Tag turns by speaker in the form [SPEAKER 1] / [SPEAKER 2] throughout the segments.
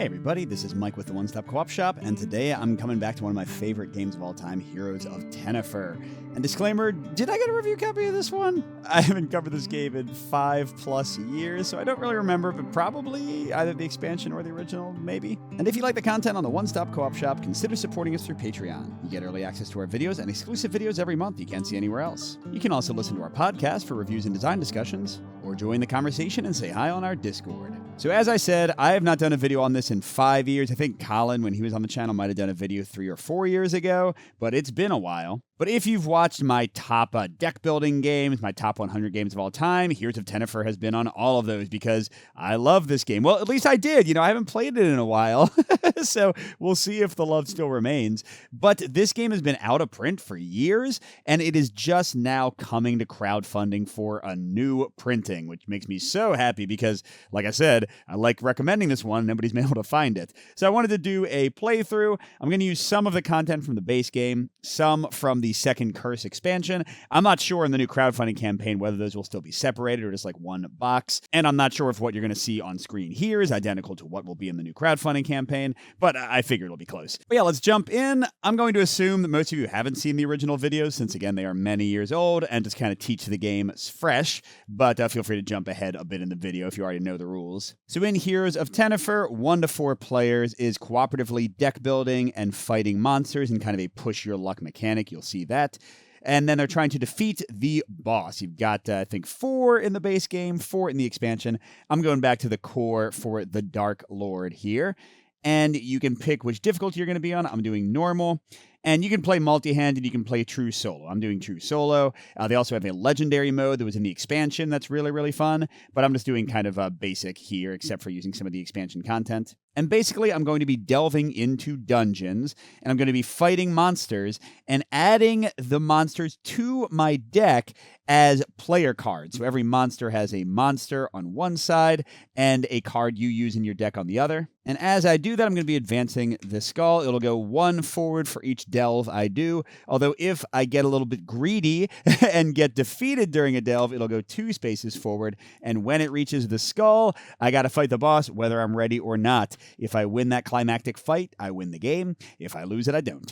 [SPEAKER 1] Hey everybody, this is Mike with the One Stop Co-op Shop, and today I'm coming back to one of my favorite games of all time, Heroes of Tenefyr. And disclaimer, did I get a review copy of this one? I haven't covered this game in 5+ years, so I don't really remember, but probably either the expansion or the original, maybe. And if you like the content on the One Stop Co-op Shop, consider supporting us through Patreon. You get early access to our videos and exclusive videos every month you can't see anywhere else. You can also listen to our podcast for reviews and design discussions, or join the conversation and say hi on our Discord. So as I said, I have not done a video on this in 5 years. I think Colin, when he was on the channel, might have done a video 3 or 4 years ago, but it's been a while. But if you've watched my top deck building games, my top 100 games of all time, Heroes of Tenefyr has been on all of those because I love this game. Well, at least I did. You know, I haven't played it in a while, so we'll see if the love still remains. But this game has been out of print for years, and it is just now coming to crowdfunding for a new printing, which makes me so happy because, like I said, I like recommending this one. Nobody's been able to find it. So I wanted to do a playthrough. I'm going to use some of the content from the base game, some from the second Curse expansion. I'm not sure in the new crowdfunding campaign whether those will still be separated or just like one box. And I'm not sure if what you're going to see on screen here is identical to what will be in the new crowdfunding campaign, but I figure it'll be close. But yeah, let's jump in. I'm going to assume that most of you haven't seen the original videos since, again, they are many years old and just kind of teach the game fresh, but feel free to jump ahead a bit in the video if you already know the rules. So in Heroes of Tenefyr, 1 to 4 players is cooperatively deck building and fighting monsters in kind of a push your luck mechanic. You'll see that. And then they're trying to defeat the boss. You've got, I think, 4 in the base game, 4 in the expansion. I'm going back to the core for the Dark Lord here. And you can pick which difficulty you're going to be on. I'm doing normal. And you can play multi-hand and you can play true solo. I'm doing true solo. They also have a legendary mode that was in the expansion that's really, really fun. But I'm just doing kind of a basic here, except for using some of the expansion content. And basically, I'm going to be delving into dungeons, and I'm going to be fighting monsters and adding the monsters to my deck as player cards. So every monster has a monster on one side and a card you use in your deck on the other. And as I do that, I'm going to be advancing the skull. It'll go 1 forward for each delve I do. Although if I get a little bit greedy and get defeated during a delve, it'll go 2 spaces forward. And when it reaches the skull, I got to fight the boss whether I'm ready or not. If I win that climactic fight, I win the game. If I lose it, I don't.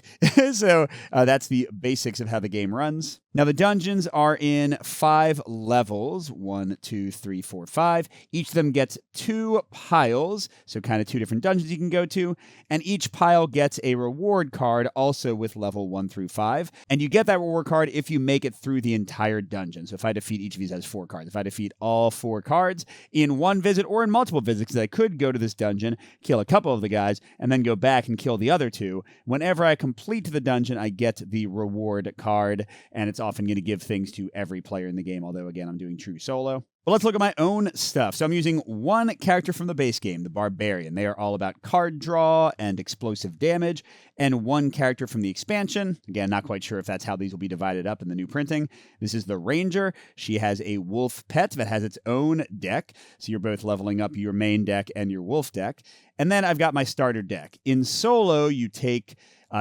[SPEAKER 1] So that's the basics of how the game runs. Now, the dungeons are in 5 levels, 1, 2, 3, 4, 5. Each of them gets 2 piles, so kind of 2 different dungeons you can go to, and each pile gets a reward card also with level 1 through 5, and you get that reward card if you make it through the entire dungeon. So if I defeat each of these, has 4 cards. If I defeat all 4 cards in one visit or in multiple visits, because I could go to this dungeon, kill a couple of the guys, and then go back and kill the other 2. Whenever I complete the dungeon, I get the reward card, and it's often going to give things to every player in the game, although, again, I'm doing true solo. But let's look at my own stuff. So I'm using 1 character from the base game, the Barbarian. They are all about card draw and explosive damage, and 1 character from the expansion. Again, not quite sure if that's how these will be divided up in the new printing. This is the Ranger. She has a wolf pet that has its own deck, so you're both leveling up your main deck and your wolf deck. And then I've got my starter deck. In solo, you take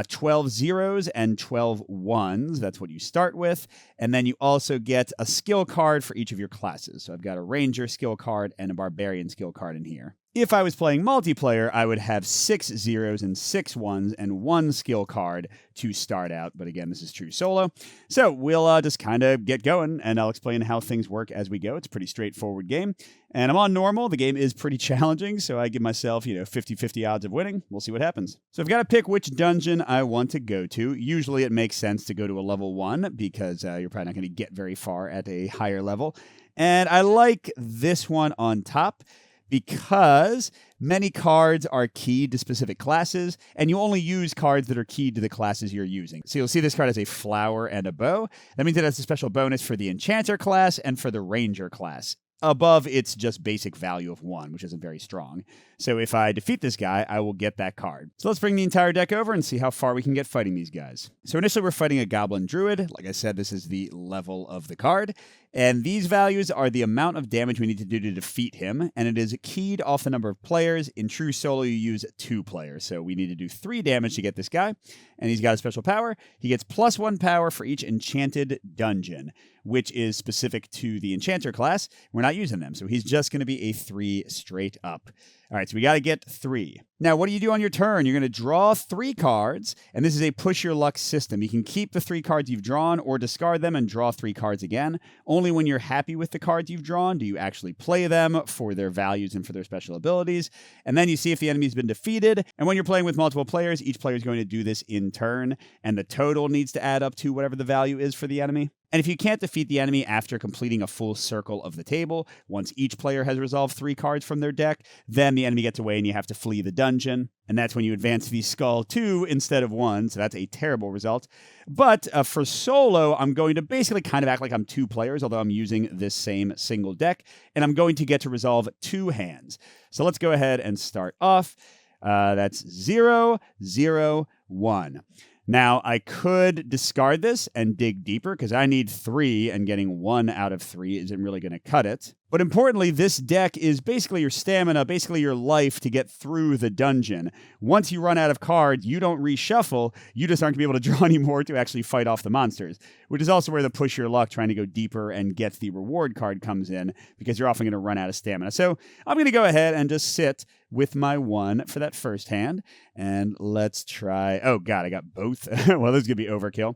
[SPEAKER 1] 12 zeros and 12 ones. That's what you start with. And then you also get a skill card for each of your classes. So I've got a Ranger skill card and a Barbarian skill card in here. If I was playing multiplayer, I would have 6 zeros and 6 ones and 1 skill card to start out. But again, this is true solo. So we'll just kind of get going, and I'll explain how things work as we go. It's a pretty straightforward game. And I'm on normal. The game is pretty challenging, so I give myself, 50-50 odds of winning. We'll see what happens. So I've got to pick which dungeon I want to go to. Usually it makes sense to go to a level 1 because you're probably not going to get very far at a higher level. And I like this one on top because many cards are keyed to specific classes, and you only use cards that are keyed to the classes you're using. So you'll see this card has a flower and a bow. That means it has a special bonus for the Enchanter class and for the Ranger class. Above its just basic value of 1, which isn't very strong. So if I defeat this guy, I will get that card. So let's bring the entire deck over and see how far we can get fighting these guys. So initially we're fighting a Goblin Druid. Like I said, this is the level of the card. And these values are the amount of damage we need to do to defeat him. And it is keyed off the number of players. In true solo, you use 2 players. So we need to do 3 damage to get this guy. And he's got a special power. He gets +1 power for each enchanted dungeon, which is specific to the Enchanter class. We're not using them. So he's just going to be a 3 straight up. All right, so we got to get 3. Now, what do you do on your turn? You're going to draw 3 cards, and this is a push your luck system. You can keep the 3 cards you've drawn or discard them and draw 3 cards again. Only when you're happy with the cards you've drawn do you actually play them for their values and for their special abilities. And then you see if the enemy's been defeated. And when you're playing with multiple players, each player is going to do this in turn, and the total needs to add up to whatever the value is for the enemy. And if you can't defeat the enemy after completing a full circle of the table, once each player has resolved 3 cards from their deck, then the enemy gets away and you have to flee the dungeon. And that's when you advance the skull 2 instead of 1, so that's a terrible result. But for solo, I'm going to basically kind of act like I'm 2 players, although I'm using this same single deck, and I'm going to get to resolve 2 hands. So let's go ahead and start off. That's 0, 0, 1. Now, I could discard this and dig deeper because I need 3, and getting 1 out of 3 isn't really going to cut it. But importantly, this deck is basically your stamina, basically your life to get through the dungeon. Once you run out of cards, you don't reshuffle. You just aren't going to be able to draw any more to actually fight off the monsters, which is also where the push your luck trying to go deeper and get the reward card comes in, because you're often going to run out of stamina. So I'm going to go ahead and just sit with my 1 for that first hand. And let's try... Oh, God, I got both. Well, this is going to be overkill.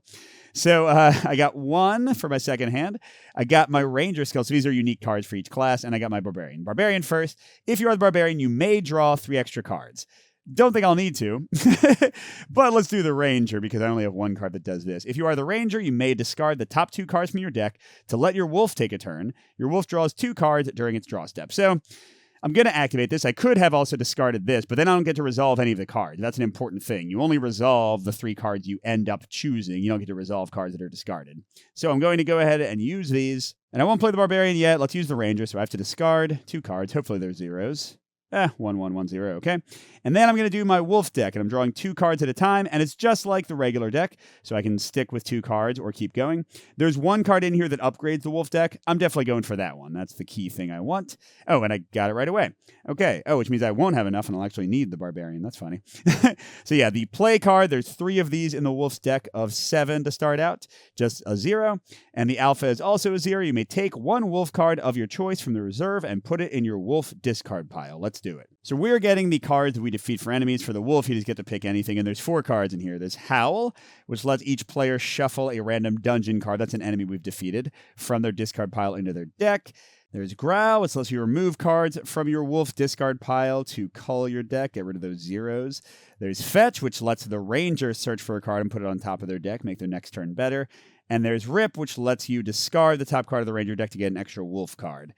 [SPEAKER 1] So I got 1 for my second hand. I got my Ranger skill. So these are unique cards for each class. And I got my Barbarian. Barbarian first. If you are the Barbarian, you may draw 3 extra cards. Don't think I'll need to, but let's do the Ranger because I only have 1 card that does this. If you are the Ranger, you may discard the top 2 cards from your deck to let your Wolf take a turn. Your Wolf draws 2 cards during its draw step. So I'm going to activate this. I could have also discarded this, but then I don't get to resolve any of the cards. That's an important thing. You only resolve the 3 cards you end up choosing. You don't get to resolve cards that are discarded. So I'm going to go ahead and use these. And I won't play the Barbarian yet. Let's use the Ranger. So I have to discard 2 cards. Hopefully they're zeros. 1, 1, 1, 0, okay? And then I'm going to do my Wolf deck, and I'm drawing 2 cards at a time, and it's just like the regular deck, so I can stick with 2 cards or keep going. There's 1 card in here that upgrades the Wolf deck. I'm definitely going for that one. That's the key thing I want. Oh, and I got it right away. Okay. Oh, which means I won't have enough, and I'll actually need the Barbarian. That's funny. So yeah, the play card, there's 3 of these in the Wolf's deck of 7 to start out, just a 0. And the Alpha is also a 0. You may take 1 Wolf card of your choice from the reserve and put it in your Wolf discard pile. Let's do it. So we're getting the cards that we defeat for enemies. For the Wolf, you just get to pick anything, and there's 4 cards in here. There's Howl, which lets each player shuffle a random dungeon card, that's an enemy we've defeated, from their discard pile into their deck. There's Growl, which lets you remove cards from your Wolf discard pile to cull your deck, get rid of those zeros. There's Fetch, which lets the Ranger search for a card and put it on top of their deck, make their next turn better. And there's Rip, which lets you discard the top card of the Ranger deck to get an extra Wolf card.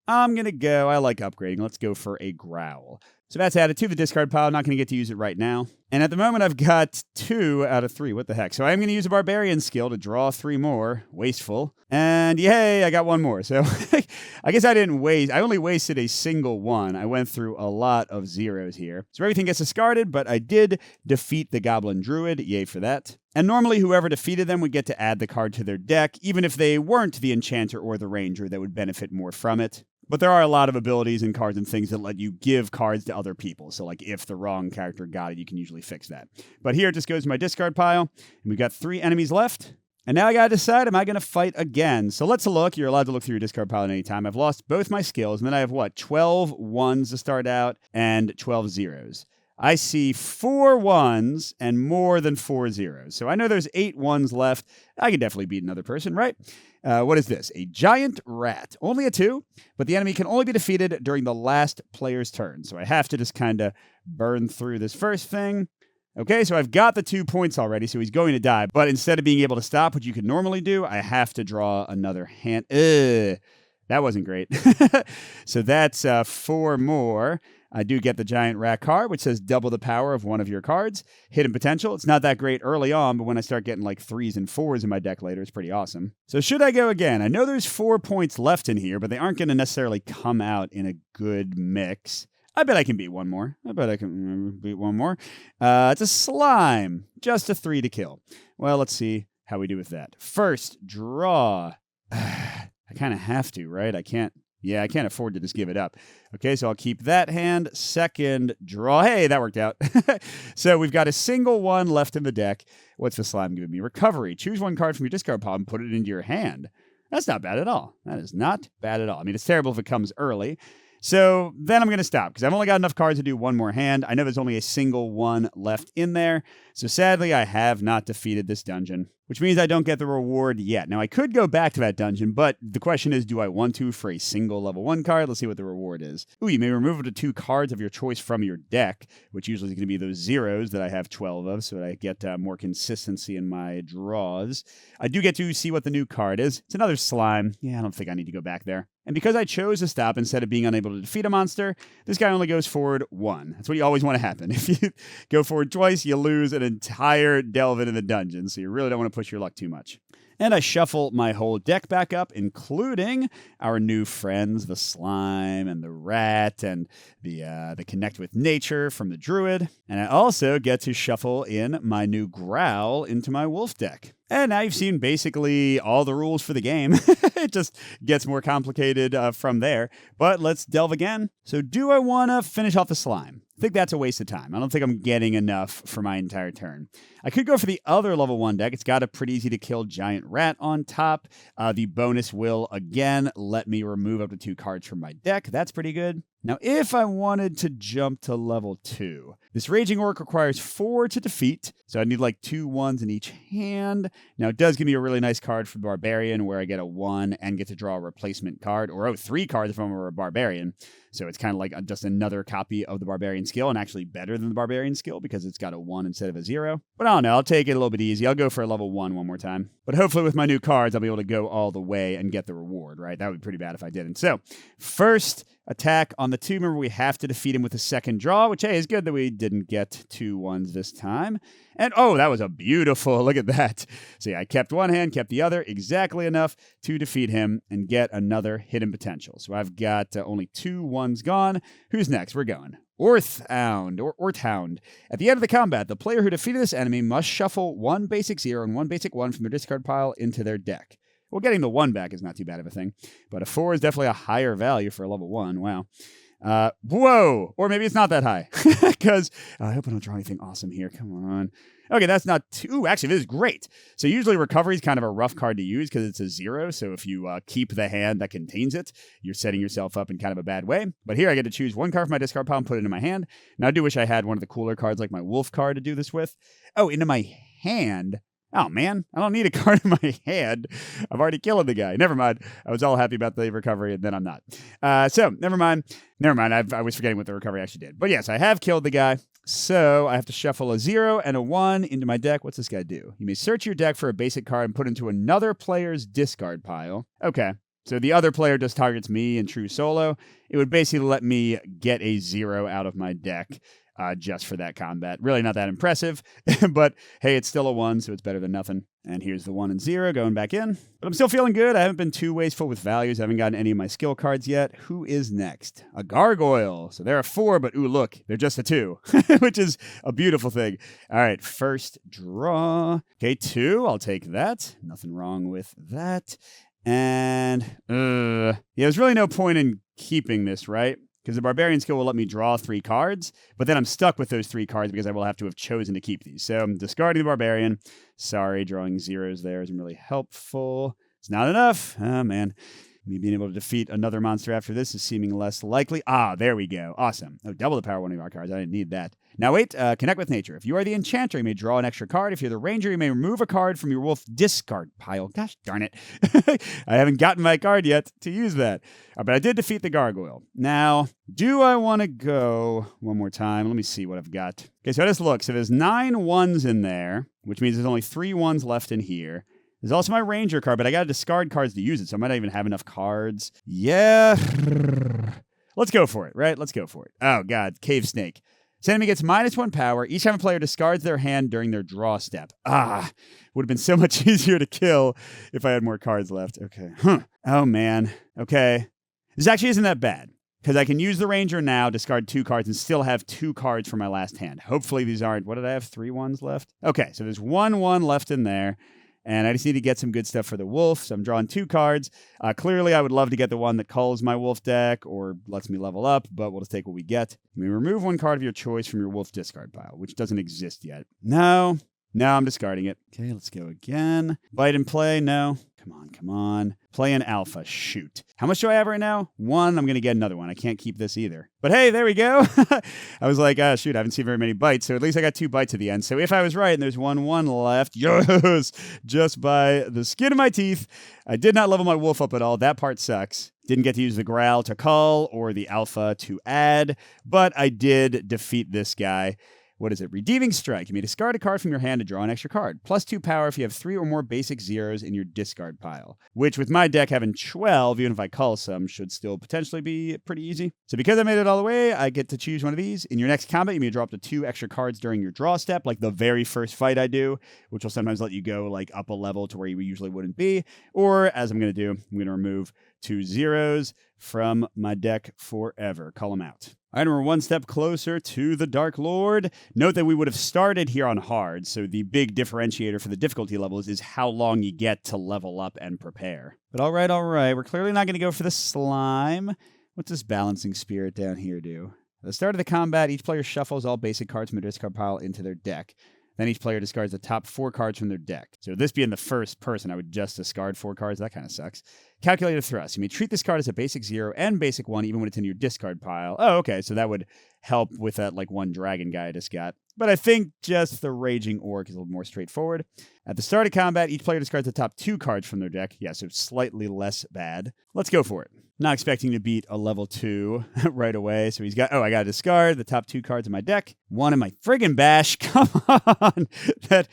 [SPEAKER 1] I'm going to go, I like upgrading, let's go for a Growl. So that's added to the discard pile. I'm not going to get to use it right now. And at the moment, I've got 2 out of 3. What the heck? So I'm going to use a Barbarian skill to draw 3 more. Wasteful. And yay, I got 1 more. So I guess I didn't waste. I only wasted a single 1. I went through a lot of zeros here. So everything gets discarded, but I did defeat the Goblin Druid. Yay for that. And normally, whoever defeated them would get to add the card to their deck, even if they weren't the Enchanter or the Ranger that would benefit more from it. But there are a lot of abilities and cards and things that let you give cards to other people. So like if the wrong character got it, you can usually fix that. But here it just goes to my discard pile. And we've got 3 enemies left. And now I got to decide, am I going to fight again? So let's look. You're allowed to look through your discard pile at any time. I've lost both my skills. And then I have what? 12 1s to start out and 12 zeros. I see 4 1s and more than 4 zeros. So I know there's 8 1s left. I can definitely beat another person, right? What is this? A giant rat. Only a 2, but the enemy can only be defeated during the last player's turn. So I have to just kind of burn through this first thing. Okay, so I've got the 2 points already, so he's going to die. But instead of being able to stop, what you could normally do, I have to draw another hand. That wasn't great. So that's 4 more. I do get the giant rat card, which says double the power of one of your cards. Hidden potential. It's not that great early on, but when I start getting like 3s and 4s in my deck later, it's pretty awesome. So should I go again? I know there's 4 points left in here, but they aren't going to necessarily come out in a good mix. I bet I can beat 1 more. I bet I can beat 1 more. It's a slime. Just a 3 to kill. Well, let's see how we do with that. First, draw. I kind of have to, right? I can't afford to just give it up. Okay, so I'll keep that hand. Second, draw. Hey, that worked out. So we've got a single 1 left in the deck. What's the slime giving me? Recovery. Choose 1 card from your discard pile and put it into your hand. That's not bad at all. That is not bad at all. I mean, it's terrible if it comes early. So then I'm going to stop because I've only got enough cards to do one more hand. I know there's only a single one left in there. So sadly, I have not defeated this dungeon, which means I don't get the reward yet. Now, I could go back to that dungeon, but the question is, do I want to for a single level 1 card? Let's see what the reward is. Ooh, you may remove up to 2 cards of your choice from your deck, which usually is going to be those zeros that I have 12 of, so that I get more consistency in my draws. I do get to see what the new card is. It's another slime. Yeah, I don't think I need to go back there. And because I chose to stop instead of being unable to defeat a monster, this guy only goes forward 1. That's what you always want to happen. If you go forward twice, you lose an entire delve into the dungeon, so you really don't want to push your luck too much. And I shuffle my whole deck back up, including our new friends, the slime and the rat and the connect with nature from the druid. And I also get to shuffle in my new growl into my wolf deck. And now you've seen basically all the rules for the game. It just gets more complicated from there. But let's delve again. So do I want to finish off the slime? I think that's a waste of time. I don't think I'm getting enough for my entire turn. I could go for the other level 1 deck. It's got a pretty easy to kill giant rat on top. The bonus will, again, let me remove up to 2 cards from my deck. That's pretty good. Now, if I wanted to jump to level 2, this Raging Orc requires 4 to defeat, so I need like 2 1s in each hand. Now, it does give me a really nice card for the Barbarian, where I get a 1 and get to draw a replacement card, or 3 cards if I'm a Barbarian. So it's kind of like just another copy of the Barbarian skill, and actually better than the Barbarian skill because it's got a 1 instead of a 0. But I don't know, I'll take it a little bit easy. I'll go for a level 1 more time. But hopefully with my new cards, I'll be able to go all the way and get the reward, right? That would be pretty bad if I didn't. So first attack on the 2. Remember, we have to defeat him with a second draw, which, hey, is good that we didn't get 2 1s this time. And, oh, that was a beautiful, look at that. So, yeah, I kept one hand, kept the other, exactly enough to defeat him and get another hidden potential. So I've got only 2 1s gone. Who's next? We're going. Orthound. At the end of the combat, the player who defeated this enemy must shuffle 1 basic 0 and 1 basic 1 from their discard pile into their deck. Well, getting the 1 back is not too bad of a thing, but a 4 is definitely a higher value for a level 1. Wow. Whoa! Or maybe it's not that high, because I hope I don't draw anything awesome here. Come on. Okay, that's not too... Actually, this is great. So usually recovery is kind of a rough card to use because it's a 0, so if you keep the hand that contains it, you're setting yourself up in kind of a bad way. But here I get to choose 1 card from my discard pile and put it into my hand. Now, I do wish I had one of the cooler cards like my wolf card to do this with. Oh, into my hand... Oh, man, I don't need a card in my hand. I've already killed the guy. Never mind. I was all happy about the recovery, and then I'm not. So, never mind. I was forgetting what the recovery actually did. But yes, I have killed the guy. So, I have to shuffle a 0 and a 1 into my deck. What's this guy do? You may search your deck for a basic card and put it into another player's discard pile. Okay. So, the other player just targets me in true solo. It would basically let me get a 0 out of my deck. Just for that combat. Really not that impressive, but hey, it's still a 1, so it's better than nothing. And here's the 1 and 0 going back in. But I'm still feeling good. I haven't been too wasteful with values. I haven't gotten any of my skill cards yet. Who is next? A gargoyle. So there are 4, but ooh, look, they're just a 2, which is a beautiful thing. All right, first draw. Okay, 2. I'll take that. Nothing wrong with that. And yeah, there's really no point in keeping this, right? Because the Barbarian skill will let me draw 3 cards, but then I'm stuck with those 3 cards because I will have to have chosen to keep these. So I'm discarding the Barbarian. Sorry, drawing 0s there isn't really helpful. It's not enough. Oh, man. Me being able to defeat another monster after this is seeming less likely. Ah, there we go. Awesome. Oh, double the power of one of our cards. I didn't need that. Now wait, connect with nature. If you are the enchanter, you may draw an extra card. If you're the ranger, you may remove a card from your wolf discard pile. Gosh darn it. I haven't gotten my card yet to use that. But I did defeat the gargoyle. Now, do I want to go one more time? Let me see what I've got. Okay, so I just look. So there's 9 1s in there, which means there's only 3 1s left in here. There's also my ranger card, but I got to discard cards to use it, so I might not even have enough cards. Yeah. Let's go for it, right? Let's go for it. Oh, God. Cave snake. This enemy gets -1 power. Each time a player discards their hand during their draw step. Ah, would have been so much easier to kill if I had more cards left. Okay. Oh, man. Okay. This actually isn't that bad, because I can use the ranger now, discard 2 cards, and still have 2 cards from my last hand. Hopefully these aren't... What did I have? 3 1s left? Okay, so there's 1 1 left in there. And I just need to get some good stuff for the wolf. So I'm drawing 2 cards. Clearly, I would love to get the one that calls my wolf deck or lets me level up, but we'll just take what we get. You may remove 1 card of your choice from your wolf discard pile, which doesn't exist yet. No, I'm discarding it. Okay, let's go again. Bite and play. No. Come on. Play an alpha. Shoot. How much do I have right now? 1. I'm going to get another one. I can't keep this either. But hey, there we go. I was like, shoot, I haven't seen very many bites. So at least I got 2 bites at the end. So if I was right and there's 1 left, yes, just by the skin of my teeth, I did not level my wolf up at all. That part sucks. Didn't get to use the growl to cull or the alpha to add, but I did defeat this guy. What is it? Redeeming Strike. You may discard a card from your hand to draw an extra card. +2 power if you have 3 or more basic zeros in your discard pile. Which, with my deck having 12, even if I cull some, should still potentially be pretty easy. So because I made it all the way, I get to choose one of these. In your next combat, you may draw up to 2 extra cards during your draw step, like the very first fight I do, which will sometimes let you go like up a level to where you usually wouldn't be. Or, as I'm going to do, I'm going to remove 2 zeros from my deck forever. Call them out. All right, we're 1 step closer to the Dark Lord. Note that we would have started here on hard, so the big differentiator for the difficulty levels is how long you get to level up and prepare. But all right, we're clearly not going to go for the slime. What's this Balancing Spirit down here do? At the start of the combat, each player shuffles all basic cards from their discard pile into their deck. Then each player discards the top 4 cards from their deck. So this being the first person, I would just discard 4 cards. That kind of sucks. Calculated Thrust. You may treat this card as a basic 0 and basic 1 even when it's in your discard pile. Oh, okay. So that would help with that like 1 dragon guy I just got. But I think just the Raging Orc is a little more straightforward. At the start of combat, each player discards the top 2 cards from their deck. Yeah, so slightly less bad. Let's go for it. Not expecting to beat a level 2 right away. So he's got, I got to discard the top 2 cards in my deck. 1 in my friggin' bash. Come on. That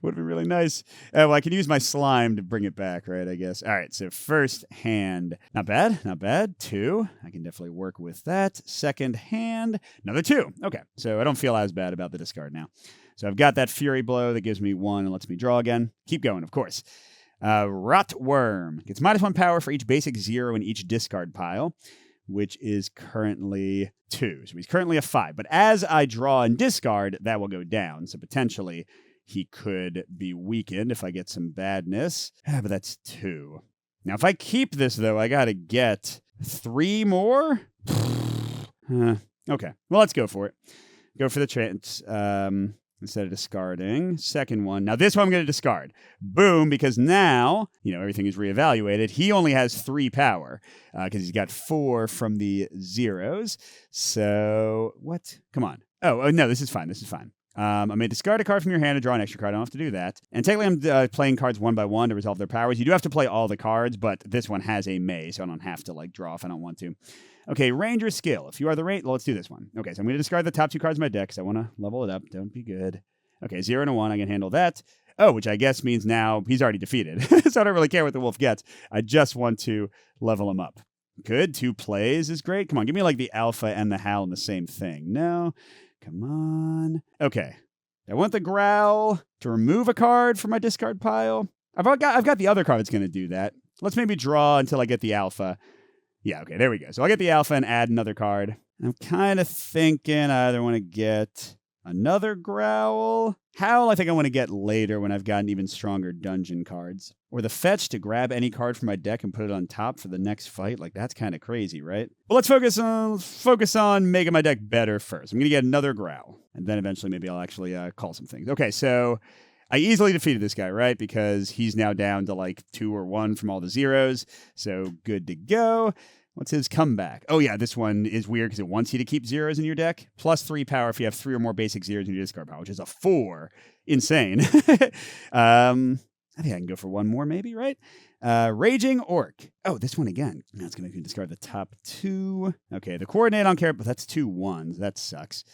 [SPEAKER 1] would be really nice. Well, I can use my slime to bring it back, right, I guess. All right, so first hand. Not bad, not bad. 2. I can definitely work with that. Second hand. Another 2. Okay, so I don't feel as bad about the discard now. So I've got that Fury Blow that gives me 1 and lets me draw again. Keep going, of course. Rotworm gets -1 power for each basic 0 in each discard pile, which is currently 2. So he's currently a 5. But as I draw and discard, that will go down. So potentially he could be weakened if I get some badness. But that's 2. Now, if I keep this, though, I got to get 3 more? Okay. Well, let's go for it. Go for the chance. Instead of discarding. Second one. Now, this one I'm going to discard. Boom, because now, everything is reevaluated. He only has 3 power because he's got 4 from the zeros. So, what? Come on. Oh, no, this is fine. This is fine. I may discard a card from your hand to draw an extra card. I don't have to do that. And technically, I'm playing cards 1 by 1 to resolve their powers. You do have to play all the cards, but this one has a may, so I don't have to draw if I don't want to. Okay, Ranger skill. If you are the Ranger, let's do this one. Okay, so I'm going to discard the top 2 cards in my deck because I want to level it up. Don't be good. Okay, 0 and a 1. I can handle that. Oh, which I guess means now he's already defeated. So I don't really care what the wolf gets. I just want to level him up. Good. 2 plays is great. Come on, give me the alpha and the howl in the same thing. No. Come on. Okay. I want the growl to remove a card from my discard pile. I've got the other card that's going to do that. Let's maybe draw until I get the alpha. Yeah, okay, there we go. So I'll get the alpha and add another card. I'm kind of thinking I either want to get another growl. Howl, I think I want to get later when I've gotten even stronger dungeon cards. Or the fetch to grab any card from my deck and put it on top for the next fight. That's kind of crazy, right? Well, let's focus on making my deck better first. I'm going to get another growl. And then eventually maybe I'll actually call some things. Okay, so I easily defeated this guy, right? Because he's now down to 2 or 1 from all the zeros. So good to go. What's his comeback? Oh, yeah, this one is weird because it wants you to keep zeros in your deck. +3 power if you have 3 or more basic zeros in your discard pile, which is a 4. Insane. I think I can go for 1 more maybe, right? Raging Orc. Oh, this one again. Now it's going to make me discard the top 2. Okay, the coordinate I don't care, but that's 2 1s. That sucks.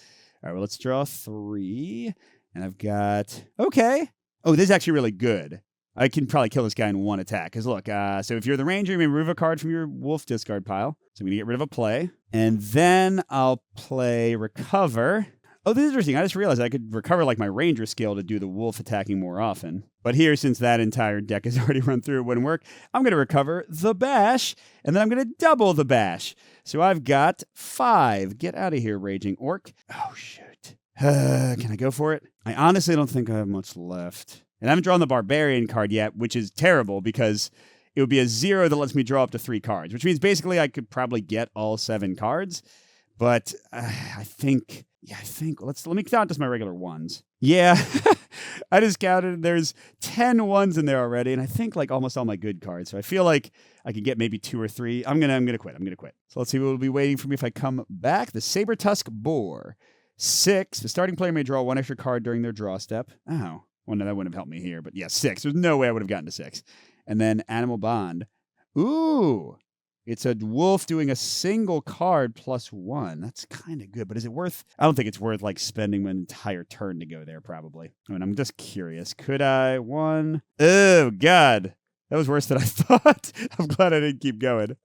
[SPEAKER 1] All right, well, let's draw 3. And I've got... Okay. Oh, this is actually really good. I can probably kill this guy in 1 attack. Because look, so if you're the Ranger, you may remove a card from your wolf discard pile. So I'm going to get rid of a play. And then I'll play Recover. Oh, this is interesting. I just realized I could recover my Ranger skill to do the wolf attacking more often. But here, since that entire deck is already run through, it wouldn't work. I'm going to recover the Bash. And then I'm going to double the Bash. So I've got 5. Get out of here, Raging Orc. Oh, shoot. Can I go for it? I honestly don't think I have much left. And I haven't drawn the Barbarian card yet, which is terrible because it would be a 0 that lets me draw up to 3 cards, which means basically I could probably get all 7 cards. But I think, let me count just my regular ones. Yeah, I just counted. There's 10 ones in there already, and I think like almost all my good cards. So I feel like I can get maybe 2 or 3. I'm gonna quit. So let's see what will be waiting for me if I come back. The Saber-Tusk Boar. 6. The starting player may draw 1 extra card during their draw step. Oh, well, no, that wouldn't have helped me here. But yeah, 6. There's no way I would have gotten to 6. And then Animal Bond. Ooh. It's a wolf doing a single card +1. That's kind of good, but is it worth... I don't think it's worth, like, spending an entire turn to go there, probably. I mean, I'm just curious. Could I? 1... Oh, God. That was worse than I thought. I'm glad I didn't keep going.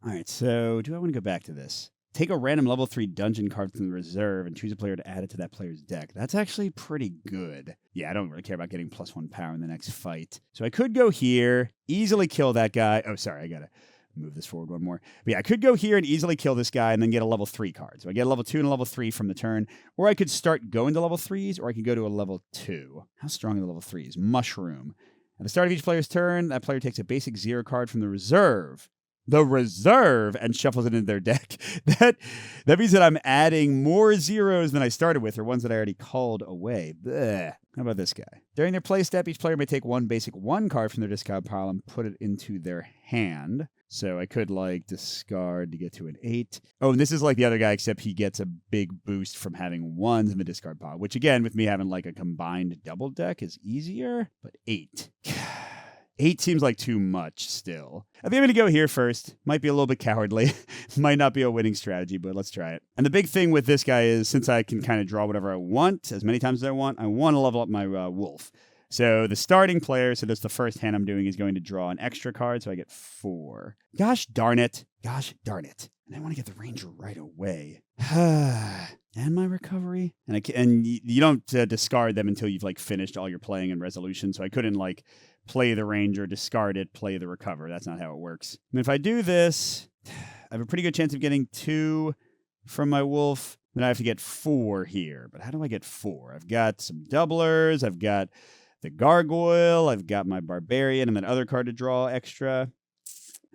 [SPEAKER 1] All right, so do I want to go back to this? Take a random level 3 dungeon card from the reserve and choose a player to add it to that player's deck. That's actually pretty good. Yeah, I don't really care about getting +1 power in the next fight. So I could go here, easily kill that guy. Oh, sorry, I got to... move this forward one more. But yeah, I could go here and easily kill this guy and then get a level 3 card. So I get a level 2 and a level 3 from the turn. Or I could start going to level 3s, or I could go to a level 2. How strong are the level 3s? Mushroom. At the start of each player's turn, that player takes a basic 0 card from the reserve. The reserve, and shuffles it into their deck. That means that I'm adding more 0s than I started with, or ones that I already called away. Blech. How about this guy? During their play step, each player may take 1 basic 1 card from their discard pile and put it into their hand. So I could, like, discard to get to an 8. Oh, and this is like the other guy, except he gets a big boost from having 1s in the discard pile, which, again, with me having, like, a combined double deck is easier. But 8. 8 seems like too much still. I think I'm going to go here first. Might be a little bit cowardly. Might not be a winning strategy, but let's try it. And the big thing with this guy is, since I can kind of draw whatever I want, as many times as I want to level up my wolf. So the starting player, so that's the first hand I'm doing, is going to draw an extra card, so I get 4. Gosh darn it. And I want to get the ranger right away. And my recovery. And you don't discard them until you've, like, finished all your playing and resolution, so I couldn't, like, play the ranger, discard it, play the recover. That's not how it works. And if I do this, I have a pretty good chance of getting 2 from my wolf. Then I have to get 4 here. But how do I get 4? I've got some doublers. I've got the gargoyle. I've got my barbarian and that other card to draw extra.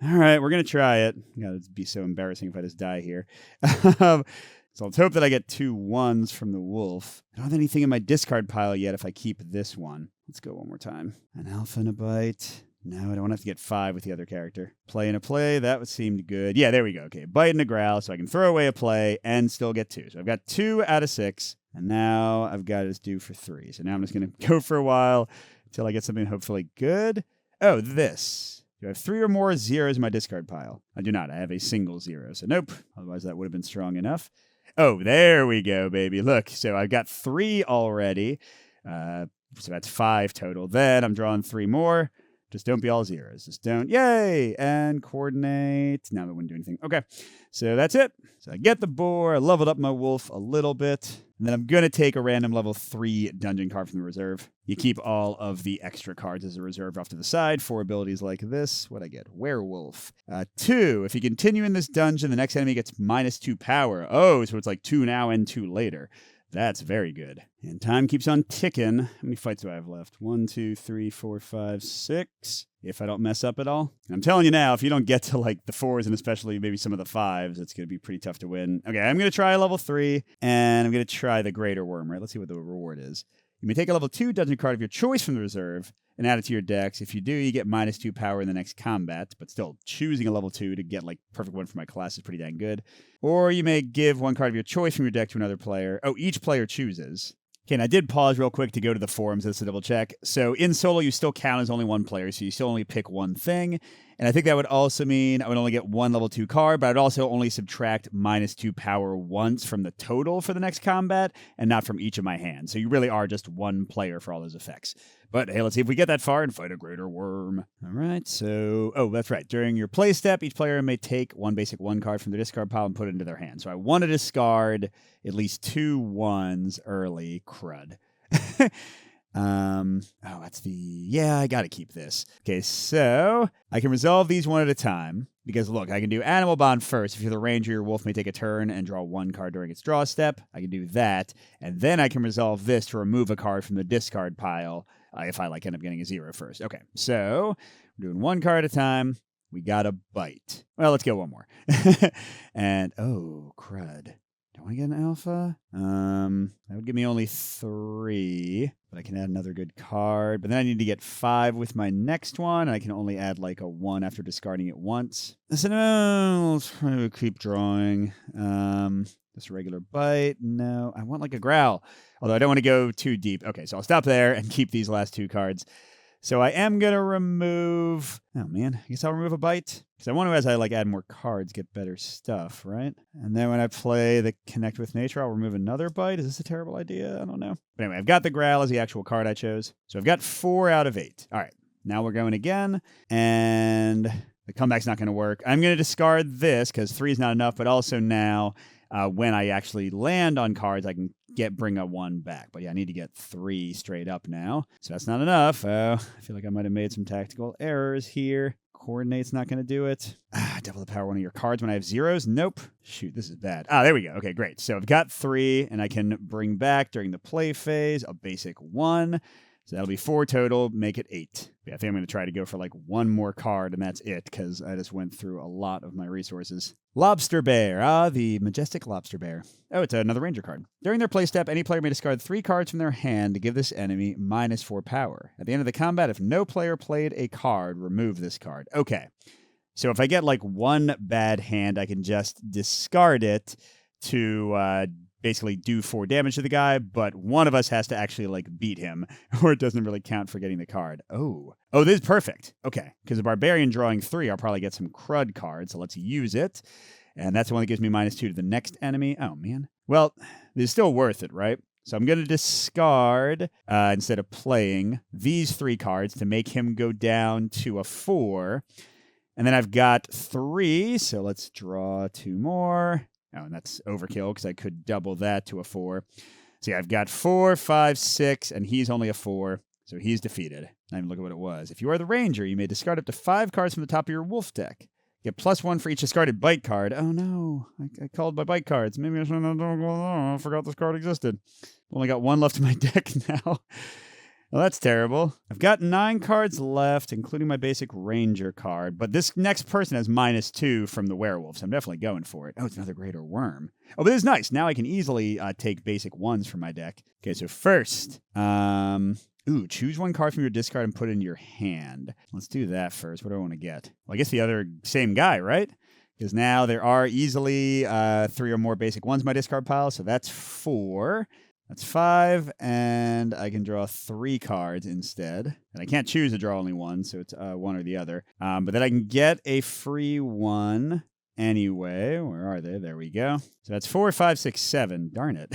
[SPEAKER 1] All right, we're going to try it. It'd be so embarrassing if I just die here. So let's hope that I get 2 1s from the wolf. I don't have anything in my discard pile yet if I keep this one. Let's go one more time. An alpha and a bite. No, I don't have to get 5 with the other character. Play and a play. That would seem good. Yeah, there we go. Okay, bite and a growl, so I can throw away a play and still get 2. So I've got 2 out of 6. And now I've got it due for 3. So now I'm just going to go for a while until I get something hopefully good. Oh, this. Do I have 3 or more 0s in my discard pile? I do not. I have a single 0. So nope. Otherwise, that would have been strong enough. Oh, there we go, baby. Look, so I've got 3 already. So that's 5 total. Then I'm drawing 3 more. Just don't be all 0s. Just don't. Yay! And coordinate. Now that wouldn't do anything. Okay. So that's it. So I get the boar. I leveled up my wolf a little bit. And then I'm going to take a random level 3 dungeon card from the reserve. You keep all of the extra cards as a reserve off to the side for abilities like this. What'd I get? Werewolf. 2. If you continue in this dungeon, the next enemy gets -2 power. Oh, so it's like 2 now and 2 later. That's very good. And time keeps on ticking. How many fights do I have left? 1, 2, 3, 4, 5, 6. If I don't mess up at all. And I'm telling you now, if you don't get to like the 4s and especially maybe some of the 5s, it's going to be pretty tough to win. Okay, I'm going to try level 3, and I'm going to try the Greater Worm, right? Let's see what the reward is. You may take a level 2 dungeon card of your choice from the reserve and add it to your decks. If you do, you get -2 power in the next combat, but still choosing a level 2 to get like perfect 1 for my class is pretty dang good. Or you may give 1 card of your choice from your deck to another player. Oh, each player chooses. Okay, and I did pause real quick to go to the forums just to double check. So in solo, you still count as only 1 player, so you still only pick 1 thing. And I think that would also mean I would only get 1 level 2 card, but I'd also only subtract -2 power once from the total for the next combat, and not from each of my hands. So you really are just 1 player for all those effects. But hey, let's see if we get that far and fight a Greater Worm. All right, so... Oh, that's right. During your play step, each player may take 1 basic 1 card from their discard pile and put it into their hand. So I want to discard at least 2 1s early. Crud. Oh, that's the... Yeah, I got to keep this. Okay, so I can resolve these one at a time. Because, look, I can do Animal Bond first. If you're the ranger, your wolf may take a turn and draw 1 card during its draw step. I can do that. And then I can resolve this to remove a card from the discard pile if I, like, end up getting a 0 first. Okay, so we're doing 1 card at a time. We got a bite. Well, let's go 1 more. And, oh, crud. Do I want to get an alpha? That would give me only 3, but I can add another good card. But then I need to get 5 with my next one, and I can only add like a 1 after discarding it once. So no, let's try to keep drawing. Just a regular bite. No, I want like a growl. Although I don't want to go too deep. Okay, so I'll stop there and keep these last 2 cards. So I am going to remove... Oh, man. I guess I'll remove a bite. Because I want to, as I like add more cards, get better stuff, right? And then when I play the Connect with Nature, I'll remove another bite. Is this a terrible idea? I don't know. But anyway, I've got the Growl as the actual card I chose. So I've got 4 out of 8. All right. Now we're going again. And the comeback's not going to work. I'm going to discard this because 3 is not enough. But also now, when I actually land on cards, I can bring a 1 back. But yeah, I need to get 3 straight up now. So that's not enough. I feel like I might have made some tactical errors here. Coordinate's not going to do it. Double the power one of your cards when I have zeros. Nope. Shoot, this is bad. There we go. Okay, great. So I've got 3, and I can bring back during the play phase a basic 1. So that'll be 4 total, make it 8. Yeah, I think I'm going to try to go for like 1 more card, and that's it, because I just went through a lot of my resources. Lobster Bear. The majestic Lobster Bear. Oh, it's another Ranger card. During their play step, any player may discard 3 cards from their hand to give this enemy -4 power. At the end of the combat, if no player played a card, remove this card. Okay. So if I get like 1 bad hand, I can just discard it to basically do 4 damage to the guy, but one of us has to actually like beat him, or it doesn't really count for getting the card. Oh, this is perfect. Okay, because the Barbarian drawing 3, I'll probably get some crud cards, so let's use it. And that's the one that gives me -2 to the next enemy. Oh, man. Well, it's still worth it, right? So I'm going to discard, instead of playing, these 3 cards to make him go down to a 4. And then I've got 3, so let's draw 2 more. Oh, and that's overkill because I could double that to a 4. So yeah, I've got 4, 5, 6, and he's only a 4, so he's defeated. Not even look at what it was. If you are the Ranger, you may discard up to 5 cards from the top of your wolf deck. Get +1 for each discarded bite card. Oh no, I called my bite cards. Maybe I shouldn't have done. I forgot this card existed. Only got 1 left in my deck now. Well, that's terrible. I've got 9 cards left, including my basic Ranger card. But this next person has -2 from the werewolf, so I'm definitely going for it. Oh, it's another Greater Worm. Oh, but this is nice. Now I can easily take basic 1s from my deck. Okay, so first, choose 1 card from your discard and put it in your hand. Let's do that first. What do I want to get? Well, I guess the other same guy, right? Because now there are easily 3 or more basic 1s in my discard pile, so that's 4. That's 5, and I can draw 3 cards instead. And I can't choose to draw only 1, so it's 1 or the other. But then I can get a free 1 anyway. Where are they? There we go. So that's 4, 5, 6, 7. Darn it.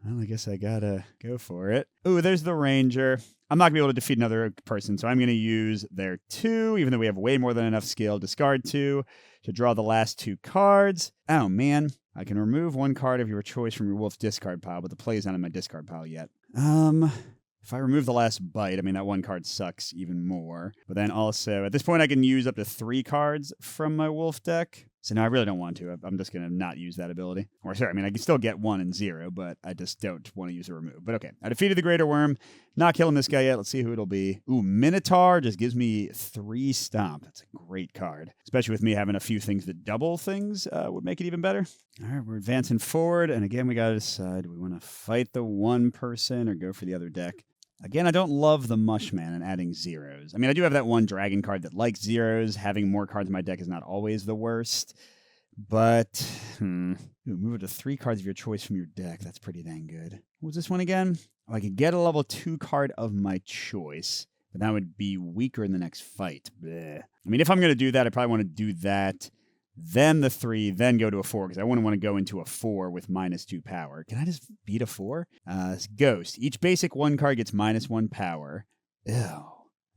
[SPEAKER 1] Well, I guess I gotta go for it. Ooh, there's the Ranger. I'm not gonna be able to defeat another person, so I'm gonna use their 2, even though we have way more than enough skill. Discard 2 to draw the last 2 cards. Oh, man. I can remove 1 card of your choice from your wolf discard pile, but the play is not in my discard pile yet. If I remove the last bite, I mean, that 1 card sucks even more. But then also, at this point, I can use up to 3 cards from my wolf deck. So no, I really don't want to. I'm just going to not use that ability. Or sorry, I mean, I can still get 1 and 0, but I just don't want to use a remove. But okay, I defeated the Greater Worm. Not killing this guy yet. Let's see who it'll be. Ooh, Minotaur just gives me 3 stomp. That's a great card. Especially with me having a few things that double things would make it even better. All right, we're advancing forward. And again, we got to decide, do we want to fight the 1 person or go for the other deck? Again, I don't love the Mushman and adding zeros. I mean, I do have that 1 dragon card that likes zeros. Having more cards in my deck is not always the worst. But, move it to 3 cards of your choice from your deck. That's pretty dang good. What was this one again? Oh, I could get a level 2 card of my choice. But that would be weaker in the next fight. Blech. I mean, if I'm going to do that, I probably want to do that, then the 3, then go to a 4, because I wouldn't want to go into a 4 with -2 power. Can I just beat a 4? Ghost. Each basic 1 card gets -1 power. Ew.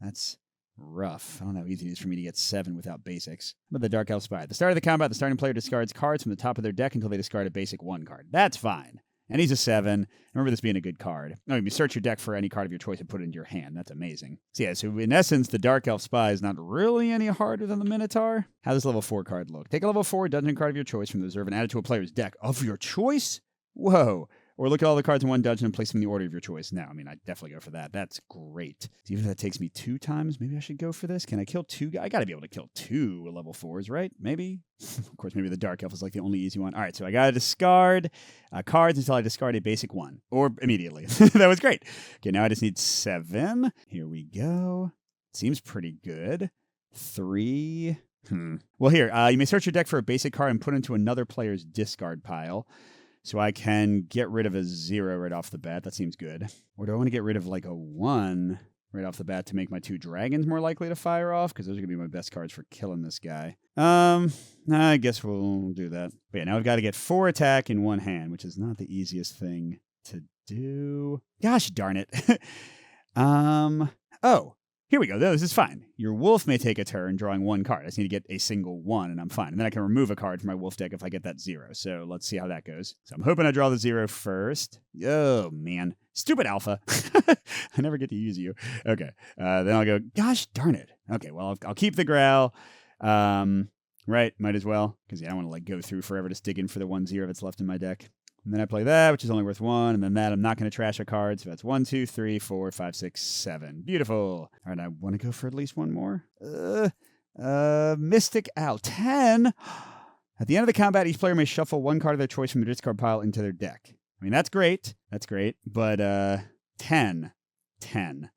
[SPEAKER 1] That's rough. I don't know how easy it is for me to get 7 without basics. But the Dark Elf Spy. At the start of the combat, the starting player discards cards from the top of their deck until they discard a basic 1 card. That's fine. And he's a 7. Remember this being a good card. Oh, you search your deck for any card of your choice and put it into your hand. That's amazing. So yeah, so in essence, the Dark Elf Spy is not really any harder than the Minotaur. How does level 4 card look? Take a level 4 dungeon card of your choice from the reserve and add it to a player's deck. Of your choice? Whoa. Or look at all the cards in one dungeon and place them in the order of your choice. No, I mean, I'd definitely go for that. That's great. So even if that takes me 2 times, maybe I should go for this. Can I kill 2? I got to be able to kill 2 level 4s, right? Maybe. Of course, maybe the Dark Elf is like the only easy one. All right, so I got to discard cards until I discard a basic 1. Or immediately. That was great. Okay, now I just need 7. Here we go. Seems pretty good. 3. Well, here, you may search your deck for a basic card and put it into another player's discard pile. So I can get rid of a 0 right off the bat. That seems good. Or do I want to get rid of like a 1 right off the bat to make my 2 dragons more likely to fire off? Because those are going to be my best cards for killing this guy. I guess we'll do that. But yeah, now I've got to get 4 attack in one hand, which is not the easiest thing to do. Gosh darn it. Oh. Here we go. This is fine. Your wolf may take a turn drawing 1 card. I just need to get a single 1, and I'm fine. And then I can remove a card from my wolf deck if I get that 0. So let's see how that goes. So I'm hoping I draw the 0 first. Oh, man. Stupid alpha. I never get to use you. Okay. Then I'll go, gosh darn it. Okay, well, I'll keep the growl. Right, might as well. Because, yeah, I want to, go through forever just digging for the 1/0 that's left in my deck. And then I play that, which is only worth 1. And then that, I'm not going to trash a card. So that's 1, 2, 3, 4, 5, 6, 7. Beautiful. All right, I want to go for at least 1 more. Mystic Owl. 10. At the end of the combat, each player may shuffle 1 card of their choice from their discard pile into their deck. I mean, that's great. That's great. But 10. 10.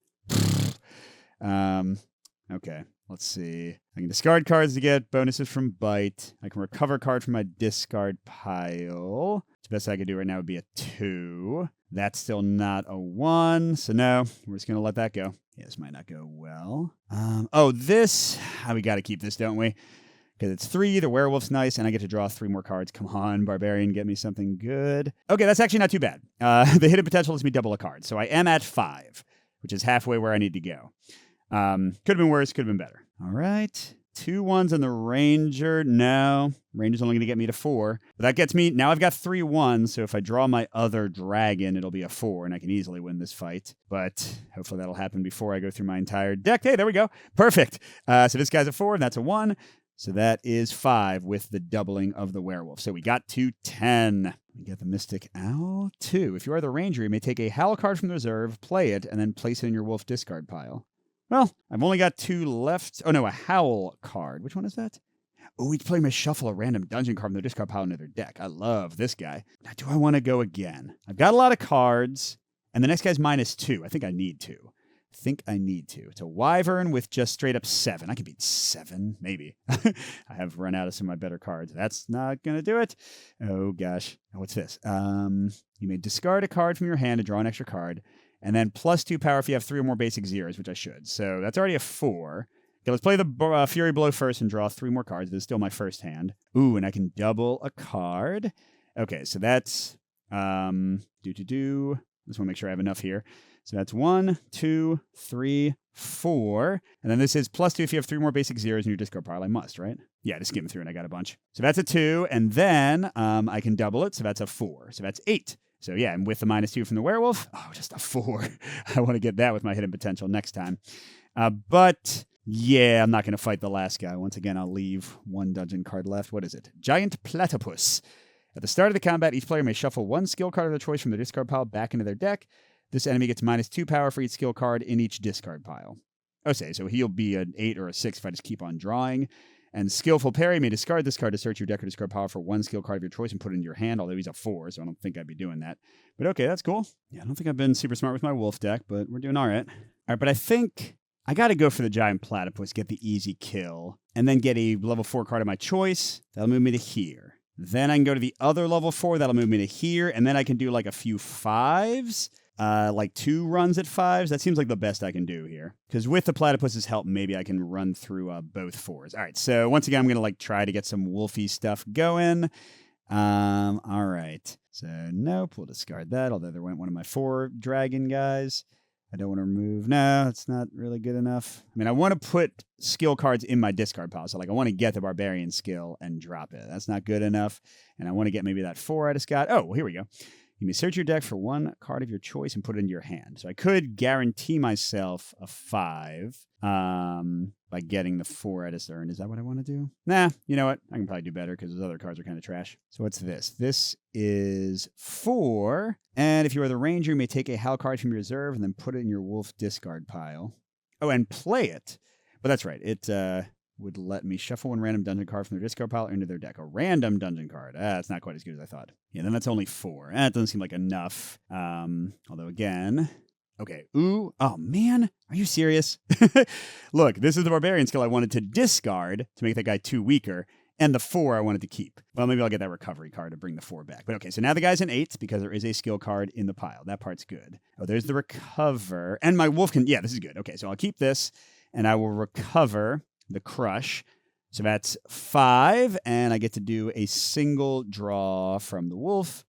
[SPEAKER 1] Okay. Let's see. I can discard cards to get bonuses from Bite. I can recover a card from my discard pile. The best I could do right now would be a 2. That's still not a 1. So no, we're just going to let that go. Yeah, this might not go well. We got to keep this, don't we? Because it's 3, the werewolf's nice, and I get to draw 3 more cards. Come on, Barbarian, get me something good. Okay, that's actually not too bad. The hidden potential lets me double a card. So I am at 5, which is halfway where I need to go. Could have been worse, could have been better. All right. 2 1s on the Ranger. No. Ranger's only going to get me to 4. But that gets me... Now I've got 3 1s, so if I draw my other dragon, it'll be a 4, and I can easily win this fight. But hopefully that'll happen before I go through my entire deck. Hey, there we go. Perfect. So this guy's a 4, and that's a 1. So that is 5 with the doubling of the werewolf. So we got to 10. We get the Mystic Owl. 2. If you are the Ranger, you may take a Howl card from the reserve, play it, and then place it in your wolf discard pile. Well, I've only got 2 left. Oh, no, a Howl card. Which one is that? Oh, each player may shuffle a random dungeon card from their discard pile into their deck. I love this guy. Now, do I want to go again? I've got a lot of cards, and the next guy's -2. I think I need to. It's a Wyvern with just straight up 7. I can beat 7, maybe. I have run out of some of my better cards. That's not going to do it. Oh, gosh. What's this? You may discard a card from your hand to draw an extra card. And then +2 power if you have 3 or more basic 0s, which I should. So that's already a 4. Okay, let's play the Fury Blow first and draw 3 more cards. This is still my first hand. Ooh, and I can double a card. Okay, so that's... Just want to make sure I have enough here. So that's 1, 2, 3, 4. And then this is +2 if you have 3 more basic 0s in your discard pile. I must, right? Yeah, just skim through and I got a bunch. So that's a 2. And then I can double it. So that's a 4. So that's 8. So yeah, and with the -2 from the werewolf, just a 4. I want to get that with my hidden potential next time. But yeah, I'm not going to fight the last guy. Once again, I'll leave 1 dungeon card left. What is it? Giant Platypus. At the start of the combat, each player may shuffle 1 skill card of their choice from their discard pile back into their deck. This enemy gets -2 power for each skill card in each discard pile. Okay, so he'll be an 8 or a 6 if I just keep on drawing. And Skillful Parry may discard this card to search your deck or discard pile for 1 skill card of your choice and put it in your hand, although he's a 4, so I don't think I'd be doing that. But okay, that's cool. Yeah, I don't think I've been super smart with my wolf deck, but we're doing all right. All right, but I think I got to go for the Giant Platypus, get the easy kill, and then get a level 4 card of my choice. That'll move me to here. Then I can go to the other level 4. That'll move me to here, and then I can do like a few 5s. Like 2 runs at 5s. That seems like the best I can do here. Because with the Platypus's help, maybe I can run through both 4s. All right, so once again, I'm going to try to get some wolfy stuff going. All right. So nope, we'll discard that, although there went one of my 4 dragon guys. I don't want to remove. No, it's not really good enough. I mean, I want to put skill cards in my discard pile. So I want to get the Barbarian skill and drop it. That's not good enough. And I want to get maybe that 4 I just got. Oh, well, here we go. You may search your deck for one card of your choice and put it into your hand. So I could guarantee myself a 5 by getting the 4 I just earned. Is that what I want to do? Nah, you know what? I can probably do better because those other cards are kind of trash. So what's this? This is 4. And if you are the ranger, you may take a Hal card from your reserve and then put it in your wolf discard pile. Oh, and play it. But that's right. It would let me shuffle one random dungeon card from their discard pile into their deck. A random dungeon card. That's not quite as good as I thought. Yeah, then that's only 4. That doesn't seem like enough. Although, again... Okay. Ooh. Oh, man. Are you serious? Look, this is the barbarian skill I wanted to discard to make that guy 2 weaker, and the 4 I wanted to keep. Well, maybe I'll get that recovery card to bring the 4 back. But okay, so now the guy's an 8 because there is a skill card in the pile. That part's good. Oh, there's the recover. And my wolf can... Yeah, this is good. Okay, so I'll keep this, and I will recover the crush. So that's 5, and I get to do a single draw from the wolf.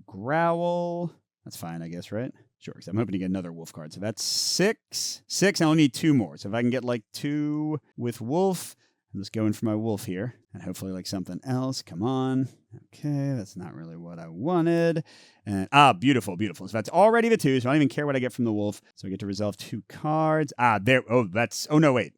[SPEAKER 1] Growl. That's fine, I guess, right? Sure, because I'm hoping to get another wolf card. So that's 6. 6, I only need 2 more. So if I can get like 2 with wolf, I'm just going for my wolf here. And hopefully like something else. Come on. Okay, that's not really what I wanted. And beautiful, beautiful. So that's already the 2, so I don't even care what I get from the wolf. So I get to resolve 2 cards. There. Oh, that's... Oh, no, wait.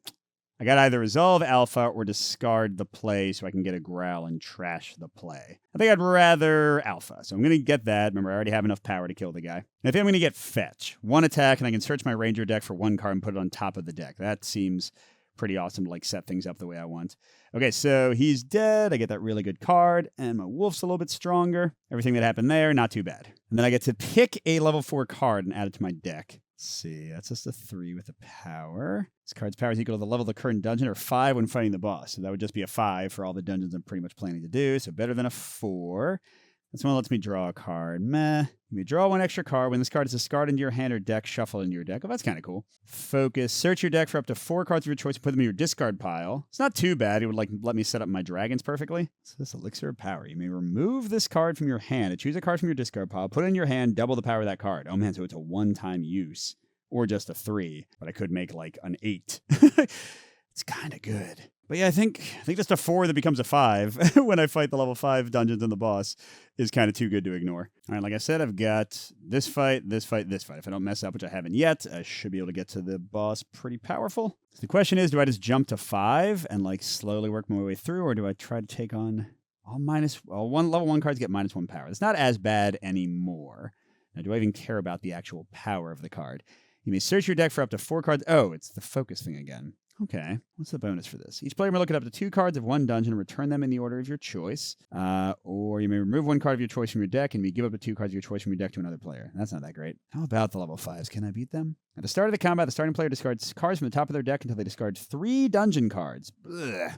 [SPEAKER 1] I got to either resolve alpha or discard the play so I can get a growl and trash the play. I think I'd rather alpha, so I'm going to get that. Remember, I already have enough power to kill the guy. And I think I'm going to get fetch. 1 attack, and I can search my ranger deck for 1 card and put it on top of the deck. That seems pretty awesome to like set things up the way I want. Okay, so he's dead. I get that really good card, and my wolf's a little bit stronger. Everything that happened there, not too bad. And then I get to pick a level 4 card and add it to my deck. Let's see, that's just a 3 with a power. This card's power is equal to the level of the current dungeon, or 5 when fighting the boss. So that would just be a 5 for all the dungeons I'm pretty much planning to do. So better than a 4. This one lets me draw a card. Meh. You may draw 1 extra card. When this card is discarded into your hand or deck, shuffle into your deck. Oh, that's kind of cool. Focus. Search your deck for up to 4 cards of your choice and put them in your discard pile. It's not too bad. It would like let me set up my dragons perfectly. So this elixir of power. You may remove this card from your hand and choose a card from your discard pile. Put it in your hand. Double the power of that card. Oh man, so it's a one-time use. Or just a 3, but I could make like an 8. It's kind of good. But yeah, I think just a 4 that becomes a 5 when I fight the level 5 dungeons and the boss is kind of too good to ignore. All right, like I said, I've got this fight, this fight, this fight. If I don't mess up, which I haven't yet, I should be able to get to the boss pretty powerful. So the question is, do I just jump to 5 and like slowly work my way through, or do I try to take on all level 1 cards get -1 power? It's not as bad anymore. Now, do I even care about the actual power of the card? You may search your deck for up to 4 cards. Oh, it's the focus thing again. Okay, what's the bonus for this? Each player may look at up to 2 cards of one dungeon and return them in the order of your choice. Or you may remove 1 card of your choice from your deck and you may give up to 2 cards of your choice from your deck to another player. That's not that great. How about the level 5s? Can I beat them? At the start of the combat, the starting player discards cards from the top of their deck until they discard 3 dungeon cards. Ugh.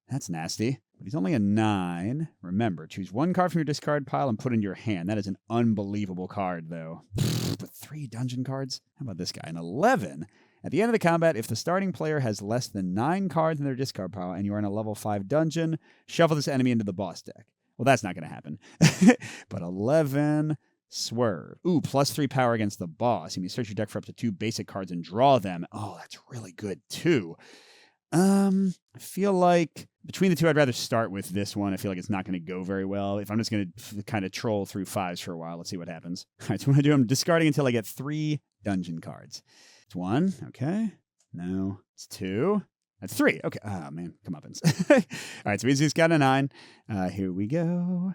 [SPEAKER 1] That's nasty. But he's only a 9. Remember, choose 1 card from your discard pile and put it in your hand. That is an unbelievable card, though. But 3 dungeon cards? How about this guy? An 11. At the end of the combat, if the starting player has less than 9 cards in their discard pile and you are in a level 5 dungeon, shuffle this enemy into the boss deck. Well, that's not going to happen. But 11... Swerve. Ooh, +3 power against the boss. You may search your deck for up to 2 basic cards and draw them. Oh, that's really good, too. I feel like between the 2, I'd rather start with this one. I feel like it's not going to go very well. If I'm just going to kind of troll through 5s for a while, let's see what happens. All right, so what I do, I'm discarding until I get 3 dungeon cards. It's 1. Okay. No. It's 2. That's 3. Okay. Oh, man. Comeuppance. All right, so he's got a 9. Here we go.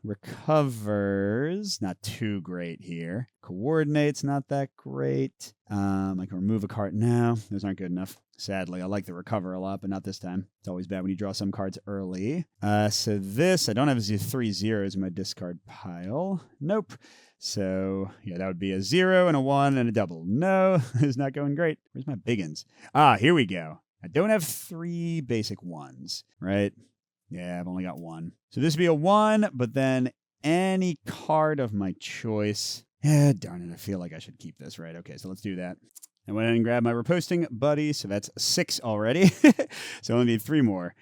[SPEAKER 1] Recovers. Not too great here. Coordinates. Not that great. I can remove a card. No, those aren't good enough. Sadly, I like the recover a lot, but not this time. It's always bad when you draw some cards early. So this, I don't have 3 zeros in my discard pile. Nope. So, yeah, that would be a 0 and a 1 and a double. No, it's not going great. Where's my biggins? Here we go. I don't have 3 basic 1s, right? Yeah, I've only got 1. So this would be a 1, but then any card of my choice. Yeah, darn it. I feel like I should keep this, right? Okay, so let's do that. I went in and grabbed my reposting buddy, so that's 6 already. So I only need 3 more.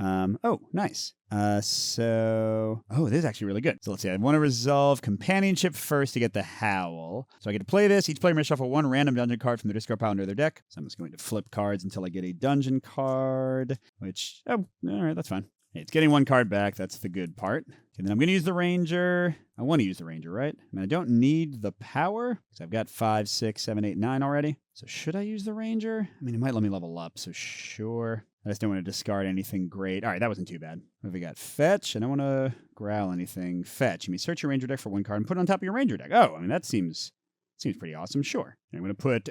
[SPEAKER 1] Oh, nice. This is actually really good. So let's see. I want to resolve companionship first to get the howl. So I get to play this. Each player may shuffle 1 random dungeon card from their discard pile into their deck. So I'm just going to flip cards until I get a dungeon card, which, all right, that's fine. Hey, it's getting one card back. That's the good part. Okay, then I'm going to use the Ranger. I want to use the Ranger, right? I mean, I don't need the power because I've got 5, 6, 7, 8, 9 already. So should I use the Ranger? I mean, it might let me level up, so sure. I just don't want to discard anything great. All right, that wasn't too bad. What have we got? Fetch. I don't want to growl anything. Fetch. You mean search your Ranger deck for one card and put it on top of your Ranger deck. Oh, I mean, that seems pretty awesome. Sure. I'm going to put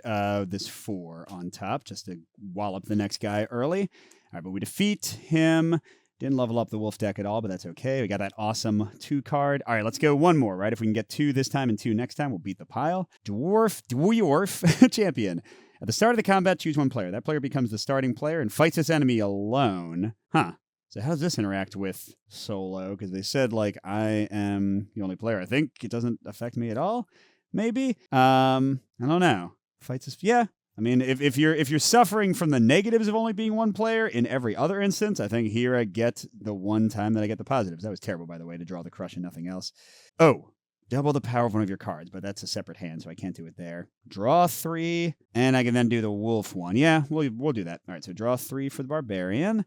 [SPEAKER 1] this 4 on top just to wallop the next guy early. All right, but we defeat him. Didn't level up the wolf deck at all, but that's okay. We got that awesome 2 card. All right, let's go one more, right? If we can get 2 this time and 2 next time, we'll beat the pile. Dwarf champion. At the start of the combat, choose one player. That player becomes the starting player and fights this enemy alone. Huh. So how does this interact with solo? Because they said, like, I am the only player. I think it doesn't affect me at all. Maybe. I don't know. Fights this... Yeah. I mean, if you're suffering from the negatives of only being one player in every other instance, I think here I get the one time that I get the positives. That was terrible, by the way, to draw the crush and nothing else. Oh, double the power of one of your cards, but that's a separate hand, so I can't do it there. Draw 3, and I can then do the wolf one. Yeah, we'll do that. All right, so draw 3 for the barbarian.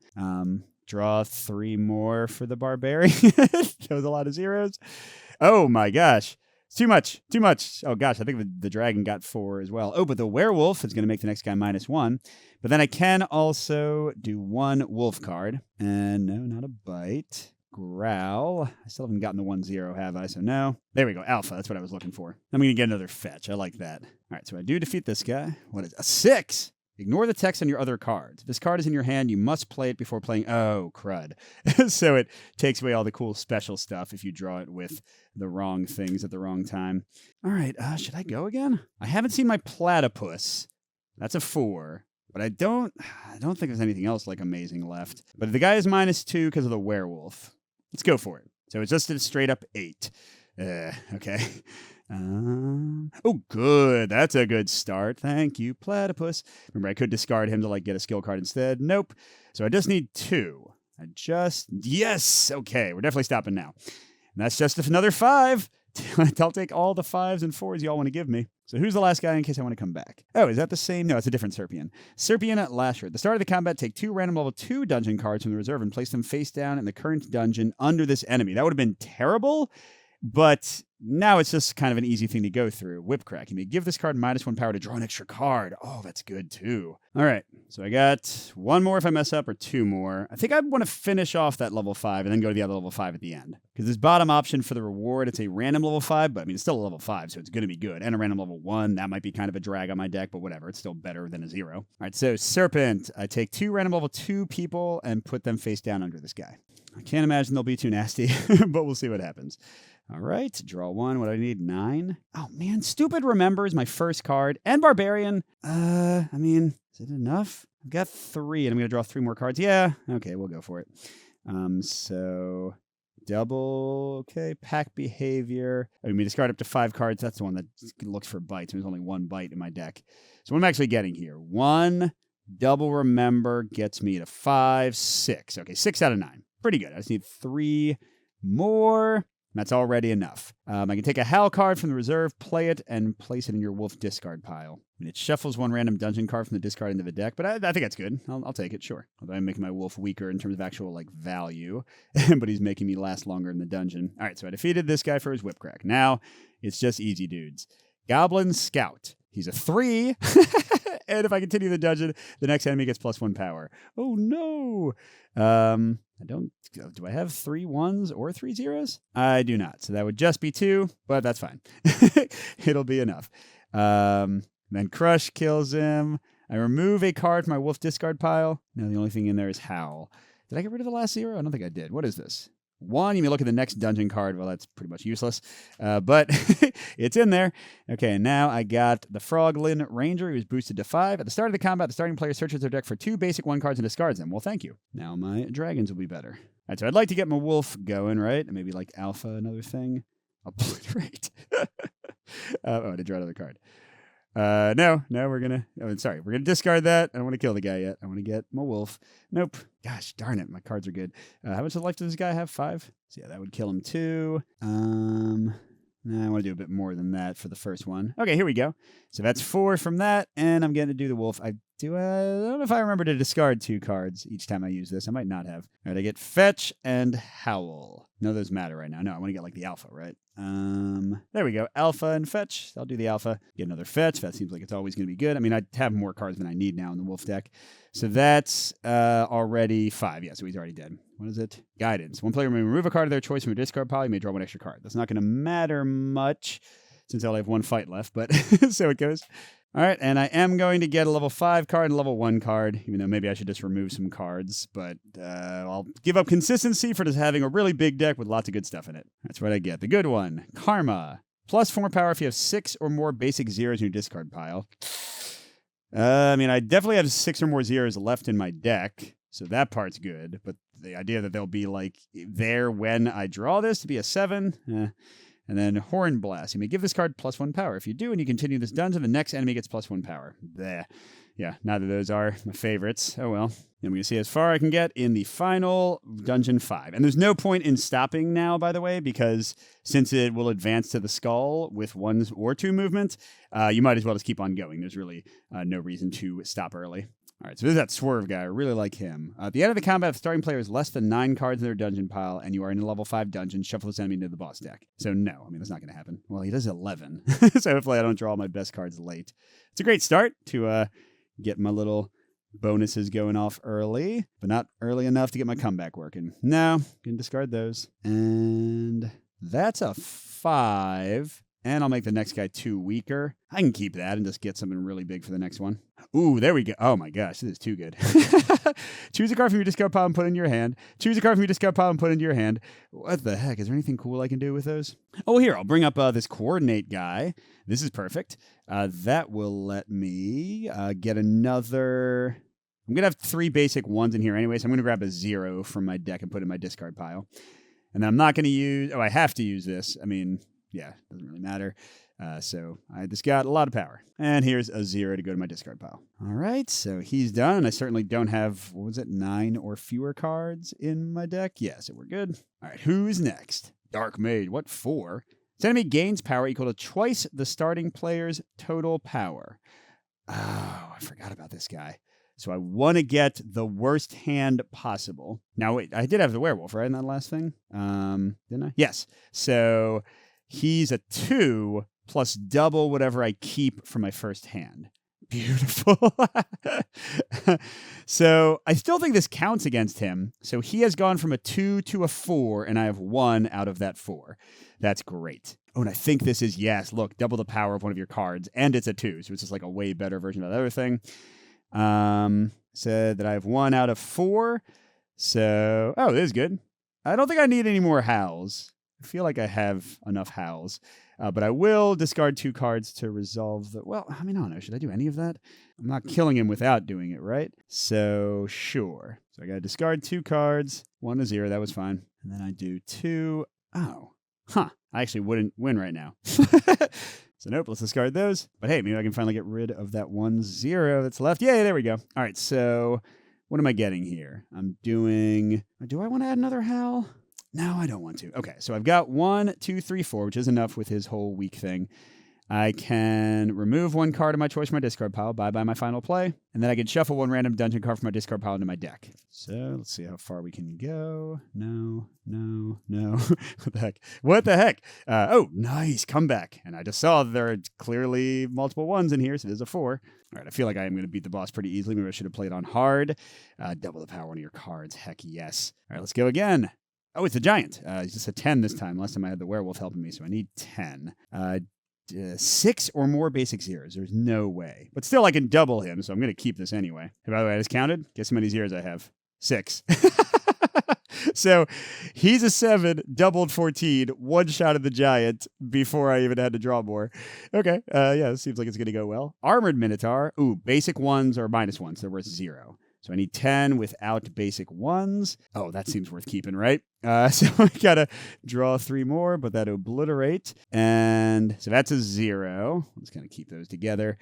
[SPEAKER 1] Draw 3 more for the barbarian. That was a lot of zeros. Oh my gosh. Too much. Oh, gosh, I think the dragon got 4 as well. Oh, but the werewolf is going to make the next guy -1. But then I can also do 1 wolf card. And no, not a bite. Growl. I still haven't gotten the 1/0, have I? So no. There we go. Alpha. That's what I was looking for. I'm going to get another fetch. I like that. All right, so I do defeat this guy. What is it? A 6! Ignore the text on your other cards. If this card is in your hand, you must play it before playing... Oh, crud. So it takes away all the cool special stuff if you draw it with the wrong things at the wrong time. All right, should I go again? I haven't seen my platypus. That's a 4. But I don't think there's anything else, like, amazing left. But the guy is -2 because of the werewolf. Let's go for it. So it's just a straight-up 8. Okay. Oh, good. That's a good start. Thank you, platypus. Remember, I could discard him to, like, get a skill card instead. Nope. So I just need 2. Yes! Okay, we're definitely stopping now. And that's just another 5. I'll take all the 5s and 4s y'all want to give me. So who's the last guy in case I want to come back? Oh, is that the same? No, it's a different Serpian. Serpian at Lasher. At the start of the combat, take 2 random level 2 dungeon cards from the reserve and place them face down in the current dungeon under this enemy. That would have been terrible, but now it's just kind of an easy thing to go through. Whip Crack. You may give this card -1 power to draw an extra card. Oh, that's good too. All right, so I got 1 more if I mess up or 2 more. I think I want to finish off that level 5 and then go to the other level 5 at the end. Because this bottom option for the reward, it's a random level 5, but I mean, it's still a level 5, so it's going to be good. And a random level 1, that might be kind of a drag on my deck, but whatever. It's still better than a 0. All right, so Serpent. I take 2 random level 2 people and put them face down under this guy. I can't imagine they'll be too nasty, but we'll see what happens. All right, draw 1. What do I need? 9. Oh, man, Stupid Remember is my first card. And Barbarian. I mean, is it enough? I've got 3, and I'm going to draw 3 more cards. Yeah, okay, we'll go for it. So double, okay, pack behavior. I mean, we discard up to 5 cards. That's the one that looks for bites. There's only 1 bite in my deck. So what am I actually getting here? 1 double remember gets me to 5, 6. Okay, 6 out of 9. Pretty good. I just need 3 more. That's already enough. I can take a Howl card from the reserve, play it, and place it in your wolf discard pile. I mean, it shuffles 1 random dungeon card from the discard into the deck, but I think that's good. I'll take it, sure. Although I'm making my wolf weaker in terms of actual, like, value, but he's making me last longer in the dungeon. All right, so I defeated this guy for his whip crack. Now, it's just easy dudes. Goblin Scout. He's a 3. And if I continue the dungeon, the next enemy gets +1 power. Oh, no. Do I have 3 1s or 3 0s? I do not. So that would just be 2, but that's fine. It'll be enough. Then Crush kills him. I remove a card from my wolf discard pile. Now the only thing in there is Howl. Did I get rid of the last 0? I don't think I did. What is this? 1, you may look at the next dungeon card. Well, that's pretty much useless, but it's in there. Okay, now I got the Froglin Ranger, who was boosted to 5. At the start of the combat, the starting player searches their deck for 2 basic 1 cards and discards them. Well, thank you. Now my dragons will be better. All right, so I'd like to get my wolf going, right? Maybe like Alpha, another thing. Obliterate. I did draw another card. No, we're gonna discard that. I don't want to kill the guy yet. I want to get my wolf. Nope. Gosh darn it, my cards are good. How much life does this guy have? 5? So yeah, that would kill him too. Nah, I want to do a bit more than that for the first one. Okay, here we go. So that's 4 from that, and I'm getting to do the wolf. I don't know if I remember to discard 2 cards each time I use this. I might not have. All right, I get fetch and howl. None of those matter right now. No, I want to get like the alpha, right? There we go. Alpha and fetch. I'll do the alpha. Get another fetch. That seems like it's always going to be good. I mean, I have more cards than I need now in the wolf deck. So that's already 5. Yeah, so he's already dead. What is it? Guidance. One player may remove a card of their choice from your discard pile. You may draw 1 extra card. That's not going to matter much since I only have 1 fight left, but so it goes. All right, and I am going to get a level 5 card and a level 1 card, even though maybe I should just remove some cards, but I'll give up consistency for just having a really big deck with lots of good stuff in it. That's what I get. The good one, Karma. Plus 4 power if you have 6 or more basic zeros in your discard pile. I mean, I definitely have 6 or more zeros left in my deck, so that part's good, but the idea that they'll be like there when I draw this to be a 7, And then Horn Blast. You may give this card plus 1 power. If you do and you continue this dungeon, the next enemy gets plus 1 power. Bleh. Yeah, neither of those are my favorites. Oh well. I'm going to see as far I can get in the final Dungeon 5. And there's no point in stopping now, by the way, because since it will advance to the skull with 1 or 2 movement, you might as well just keep on going. There's really no reason to stop early. All right, so there's that Swerve guy. I really like him. At the end of the combat, if the starting player has less than 9 cards in their dungeon pile and you are in a level 5 dungeon, shuffle this enemy into the boss deck. So no, I mean, that's not going to happen. Well, he does 11, so hopefully I don't draw my best cards late. It's a great start to get my little bonuses going off early, but not early enough to get my comeback working. No, can discard those. And that's a 5. And I'll make the next guy 2 weaker. I can keep that and just get something really big for the next one. Ooh, there we go. Oh my gosh, this is too good. Choose a card from your discard pile and put it in your hand. Choose a card from your discard pile and put it into your hand. What the heck? Is there anything cool I can do with those? Oh, here, I'll bring up this coordinate guy. This is perfect. That will let me get another... I'm going to have 3 basic 1s in here anyway, so I'm going to grab a 0 from my deck and put it in my discard pile. And then I'm not going to use... Oh, I have to use this. I mean... Yeah, doesn't really matter. So I just got a lot of power. And here's a 0 to go to my discard pile. All right, so he's done. And I certainly don't have, 9 or fewer cards in my deck? Yeah, so we're good. All right, who's next? Dark Maid. What for? This enemy gains power equal to twice the starting player's total power. Oh, I forgot about this guy. So I want to get the worst hand possible. Now, wait, I did have the werewolf, right, in that last thing? Didn't I? Yes. So... he's a 2 plus double whatever I keep from my first hand. Beautiful. So I still think this counts against him. So he has gone from a 2 to a 4, and I have 1 out of that 4. That's great. Oh, and I think this is, yes, look, double the power of one of your cards, and it's a 2, so it's just like a way better version of that other thing. Said that I have 1 out of 4. So, oh, this is good. I don't think I need any more howls. I feel like I have enough howls, but I will discard 2 cards to resolve the... Well, I mean, I don't know. Should I do any of that? I'm not killing him without doing it, right? So, sure. So I got to discard 2 cards. 1 to 0. That was fine. And then I do 2. Oh. Huh. I actually wouldn't win right now. So nope, let's discard those. But hey, maybe I can finally get rid of that 1-0 that's left. Yay, there we go. All right, so what am I getting here? I'm doing... Do I want to add another howl? No, I don't want to. Okay, so I've got 1, 2, 3, 4, which is enough with his whole weak thing. I can remove 1 card of my choice from my discard pile, bye-bye my final play, and then I can shuffle 1 random dungeon card from my discard pile into my deck. So let's see how far we can go. No. What the heck? What the heck? Oh, nice, comeback. And I just saw there are clearly multiple 1s in here, so there's a 4. All right, I feel like I am going to beat the boss pretty easily. Maybe I should have played on hard. Double the power of one of your cards. Heck yes. All right, let's go again. Oh, it's a giant. It's just a 10 this time. Last time I had the werewolf helping me, so I need 10. 6 or more basic zeros. There's no way. But still, I can double him, so I'm going to keep this anyway. Hey, by the way, I just counted. Guess how many zeros I have? 6. So he's a 7, doubled 14, 1 shot at the giant before I even had to draw more. Okay, yeah, it seems like it's going to go well. Armored Minotaur. Ooh, basic 1s or -1s. They're worth 0. So I need 10 without basic 1s. Oh, that seems worth keeping, right? So I gotta draw 3 more, but that obliterate. And so that's a 0. I'm just gonna keep those together.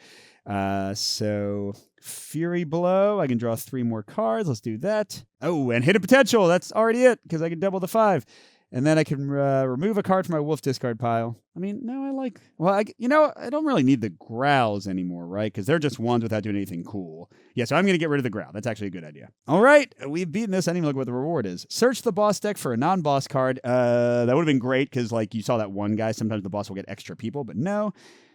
[SPEAKER 1] So Fury Blow, I can draw 3 more cards. Let's do that. Oh, and Hidden Potential. That's already it, because I can double the 5. And then I can remove a card from my wolf discard pile. I mean, no, I don't really need the growls anymore, right? Because they're just ones without doing anything cool. Yeah, so I'm going to get rid of the growl. That's actually a good idea. All right, we've beaten this. I didn't even look what the reward is. Search the boss deck for a non-boss card. That would have been great because, like, you saw that one guy. Sometimes the boss will get extra people, but no.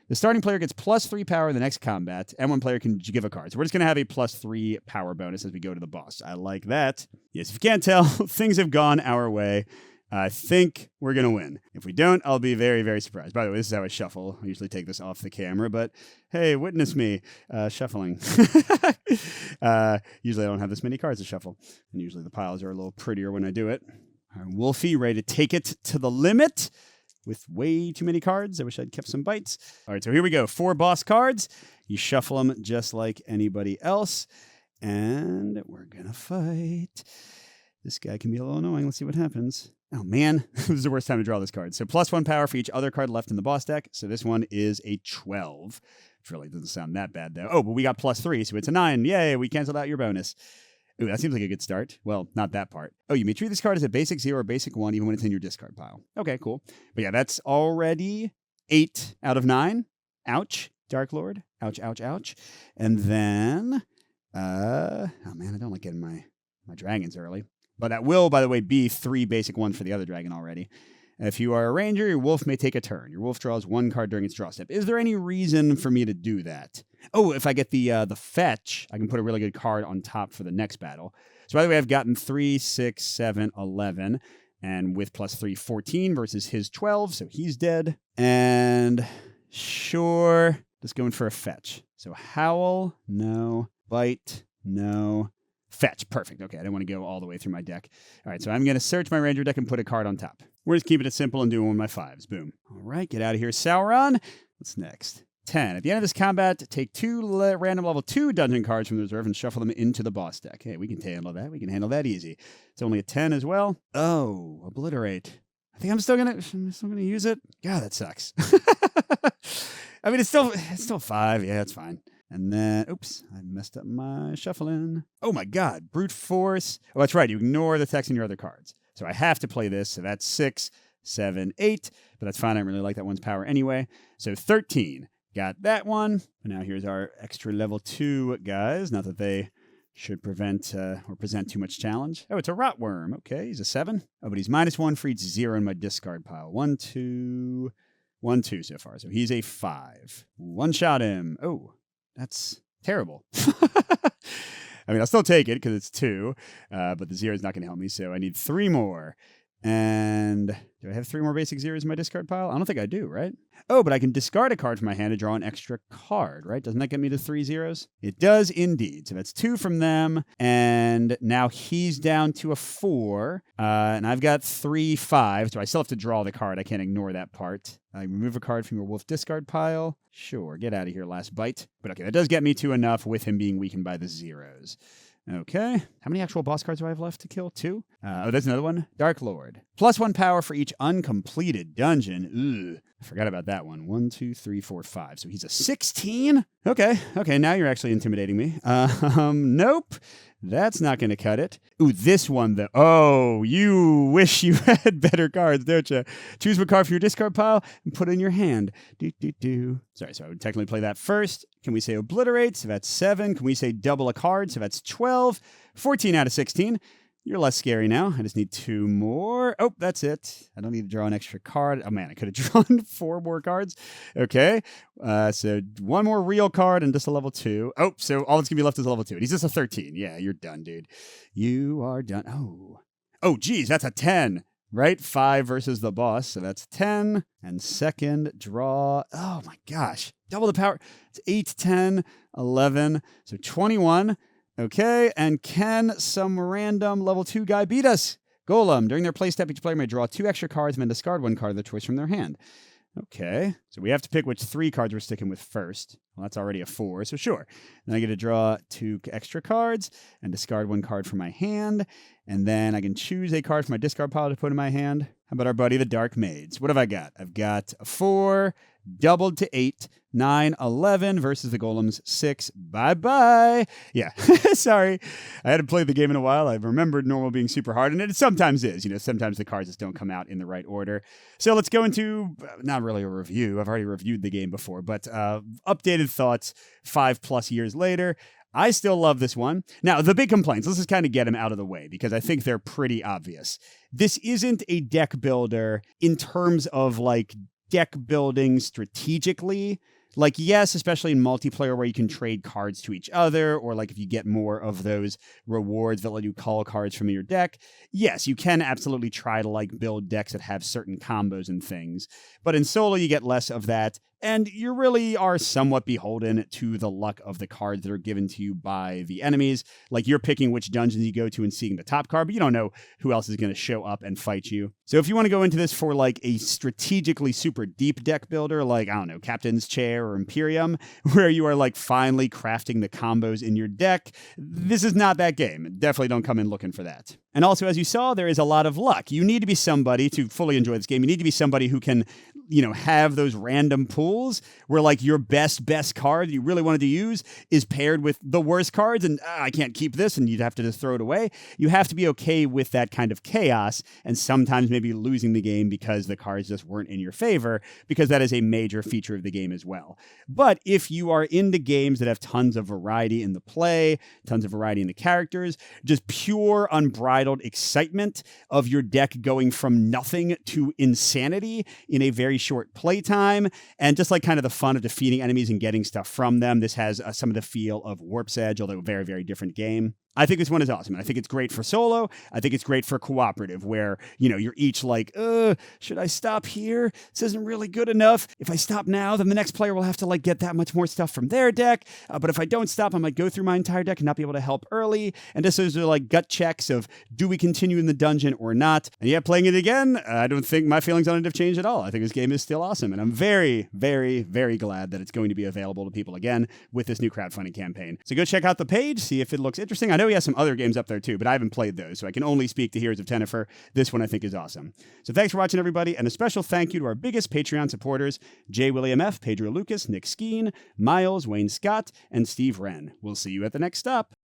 [SPEAKER 1] The starting player gets +3 power in the next combat, and one player can give a card. So we're just going to have a +3 power bonus as we go to the boss. I like that. Yes, if you can't tell, things have gone our way. I think we're going to win. If we don't, I'll be very, very surprised. By the way, this is how I shuffle. I usually take this off the camera, but hey, witness me shuffling. Usually I don't have this many cards to shuffle, and usually the piles are a little prettier when I do it. All right, Wolfie, ready to take it to the limit with way too many cards. I wish I'd kept some bites. All right, so here we go. 4 boss cards. You shuffle them just like anybody else, and we're going to fight. This guy can be a little annoying. Let's see what happens. Oh, man. This is the worst time to draw this card. So +1 power for each other card left in the boss deck. So this one is a 12. Which really doesn't sound that bad, though. Oh, but we got +3, so it's a 9. Yay, we canceled out your bonus. Ooh, that seems like a good start. Well, not that part. Oh, you may treat this card as a basic 0 or basic 1 even when it's in your discard pile. Okay, cool. But yeah, that's already 8 out of 9. Ouch, Dark Lord. Ouch, ouch, ouch. And then, oh man, I don't like getting my dragons early. But that will, by the way, be 3 basic 1s for the other dragon already. If you are a ranger, your wolf may take a turn. Your wolf draws 1 card during its draw step. Is there any reason for me to do that? Oh, if I get the fetch, I can put a really good card on top for the next battle. So by the way, I've gotten 3, 6, 7, 11, and with +3, 14 versus his 12, so he's dead. And sure, just going for a fetch. So howl, no. Bite, no. Fetch, perfect. Okay, I didn't want to go all the way through my deck. All right, so I'm going to search my ranger deck and put a card on top. We're just keeping it simple and doing one of my 5s. Boom. All right, get out of here, Sauron. What's next? 10. At the end of this combat, take 2 random level 2 dungeon cards from the reserve and shuffle them into the boss deck. Hey, we can handle that. We can handle that easy. It's only a 10 as well. Oh, obliterate. I think I'm still gonna use it. God, that sucks. I mean, it's still 5. Yeah, it's fine. And then, oops, I messed up my shuffling. Oh my God, brute force. Oh, that's right. You ignore the text in your other cards. So I have to play this. So that's 6, 7, 8. But that's fine. I don't really like that one's power anyway. So 13. Got that one. And now here's our extra level 2 guys. Not that they should prevent or present too much challenge. Oh, it's a rotworm. Okay, he's a 7. Oh, but he's -1 for each 0 in my discard pile. 1, 2, 1, 2 so far. So he's a 5. One shot him. Oh, that's terrible. I mean, I'll still take it because it's 2, but the 0 is not going to help me, so I need 3 more. And do I have 3 more basic 0s in my discard pile? I don't think I do, right? Oh, but I can discard a card from my hand to draw an extra card, right? Doesn't that get me to 3 0s? It does indeed. So that's 2 from them, and now he's down to a 4, and I've got 3 5s, so I still have to draw the card. I can't ignore that part. I remove a card from your wolf discard pile. Sure, get out of here, last bite. But okay, that does get me to enough with him being weakened by the 0s. Okay. How many actual boss cards do I have left to kill? 2? Oh, there's another one. Dark Lord. +1 power for each uncompleted dungeon. Ugh. I forgot about that one. 1, 2, 3, 4, 5. So he's a 16? Okay, now you're actually intimidating me. Nope. That's not going to cut it. Ooh, this one, though. Oh, you wish you had better cards, don't you? Choose one card from your discard pile and put it in your hand. Sorry, so I would technically play that first. Can we say obliterate? So that's 7. Can we say double a card? So that's 12. 14 out of 16. You're less scary now. I just need 2 more. Oh, that's it. I don't need to draw an extra card. Oh, man, I could have drawn 4 more cards. Okay, so 1 more real card and just a level 2. Oh, so all that's going to be left is a level 2. And he's just a 13. Yeah, you're done, dude. You are done. Oh, geez, that's a 10, right? 5 versus the boss, so that's 10. And second draw. Oh, my gosh. Double the power. It's 8, 10, 11, so 21. Okay, and can some random level 2 guy beat us? Golem. During their play step, each player may draw 2 extra cards and then discard 1 card of their choice from their hand. Okay, so we have to pick which 3 cards we're sticking with first. Well, that's already a 4, so sure. Then I get to draw 2 extra cards and discard 1 card from my hand. And then I can choose a card from my discard pile to put in my hand. How about our buddy, the Dark Maids? What have I got? I've got a 4, doubled to 8. 9, 11 versus the golems 6. Bye-bye. Yeah, sorry. I hadn't played the game in a while. I remembered normal being super hard, and it sometimes is. Sometimes the cards just don't come out in the right order. So let's go into, not really a review. I've already reviewed the game before, but updated thoughts 5+ years later. I still love this one. Now, the big complaints, let's just kind of get them out of the way because I think they're pretty obvious. This isn't a deck builder in terms of deck building strategically. Yes, especially in multiplayer where you can trade cards to each other, or if you get more of those rewards that let you call cards from your deck, yes, you can absolutely try to build decks that have certain combos and things. But in solo, you get less of that, and you really are somewhat beholden to the luck of the cards that are given to you by the enemies. You're picking which dungeons you go to and seeing the top card, but you don't know who else is going to show up and fight you. So if you want to go into this for a strategically super deep deck builder, I don't know, Captain's Chair or Imperium, where you are finally crafting the combos in your deck, this is not that game. Definitely don't come in looking for that. And also, as you saw, there is a lot of luck. You need to be somebody to fully enjoy this game. You need to be somebody who can, have those random pools where your best card that you really wanted to use is paired with the worst cards and I can't keep this and you'd have to just throw it away. You have to be okay with that kind of chaos and sometimes maybe losing the game because the cards just weren't in your favor, because that is a major feature of the game as well. But if you are into games that have tons of variety in the play, tons of variety in the characters, just pure unbridled excitement of your deck going from nothing to insanity in a very short playtime, and just kind of the fun of defeating enemies and getting stuff from them. This has some of the feel of Warp's Edge, although a very, very different game. I think this one is awesome. And I think it's great for solo. I think it's great for cooperative where, you're each should I stop here? This isn't really good enough. If I stop now, then the next player will have to get that much more stuff from their deck. But if I don't stop, I might go through my entire deck and not be able to help early. And just those are gut checks of, do we continue in the dungeon or not? And yeah, playing it again, I don't think my feelings on it have changed at all. I think this game is still awesome. And I'm very, very, very glad that it's going to be available to people again with this new crowdfunding campaign. So go check out the page, see if it looks interesting. I know he has some other games up there too, but I haven't played those, so I can only speak to Heroes of Tenefyr. This one I think is awesome. So thanks for watching, everybody, and a special thank you to our biggest Patreon supporters, J. William F., Pedro Lucas, Nick Skeen, Miles, Wayne Scott, and Steve Wren. We'll see you at the next stop.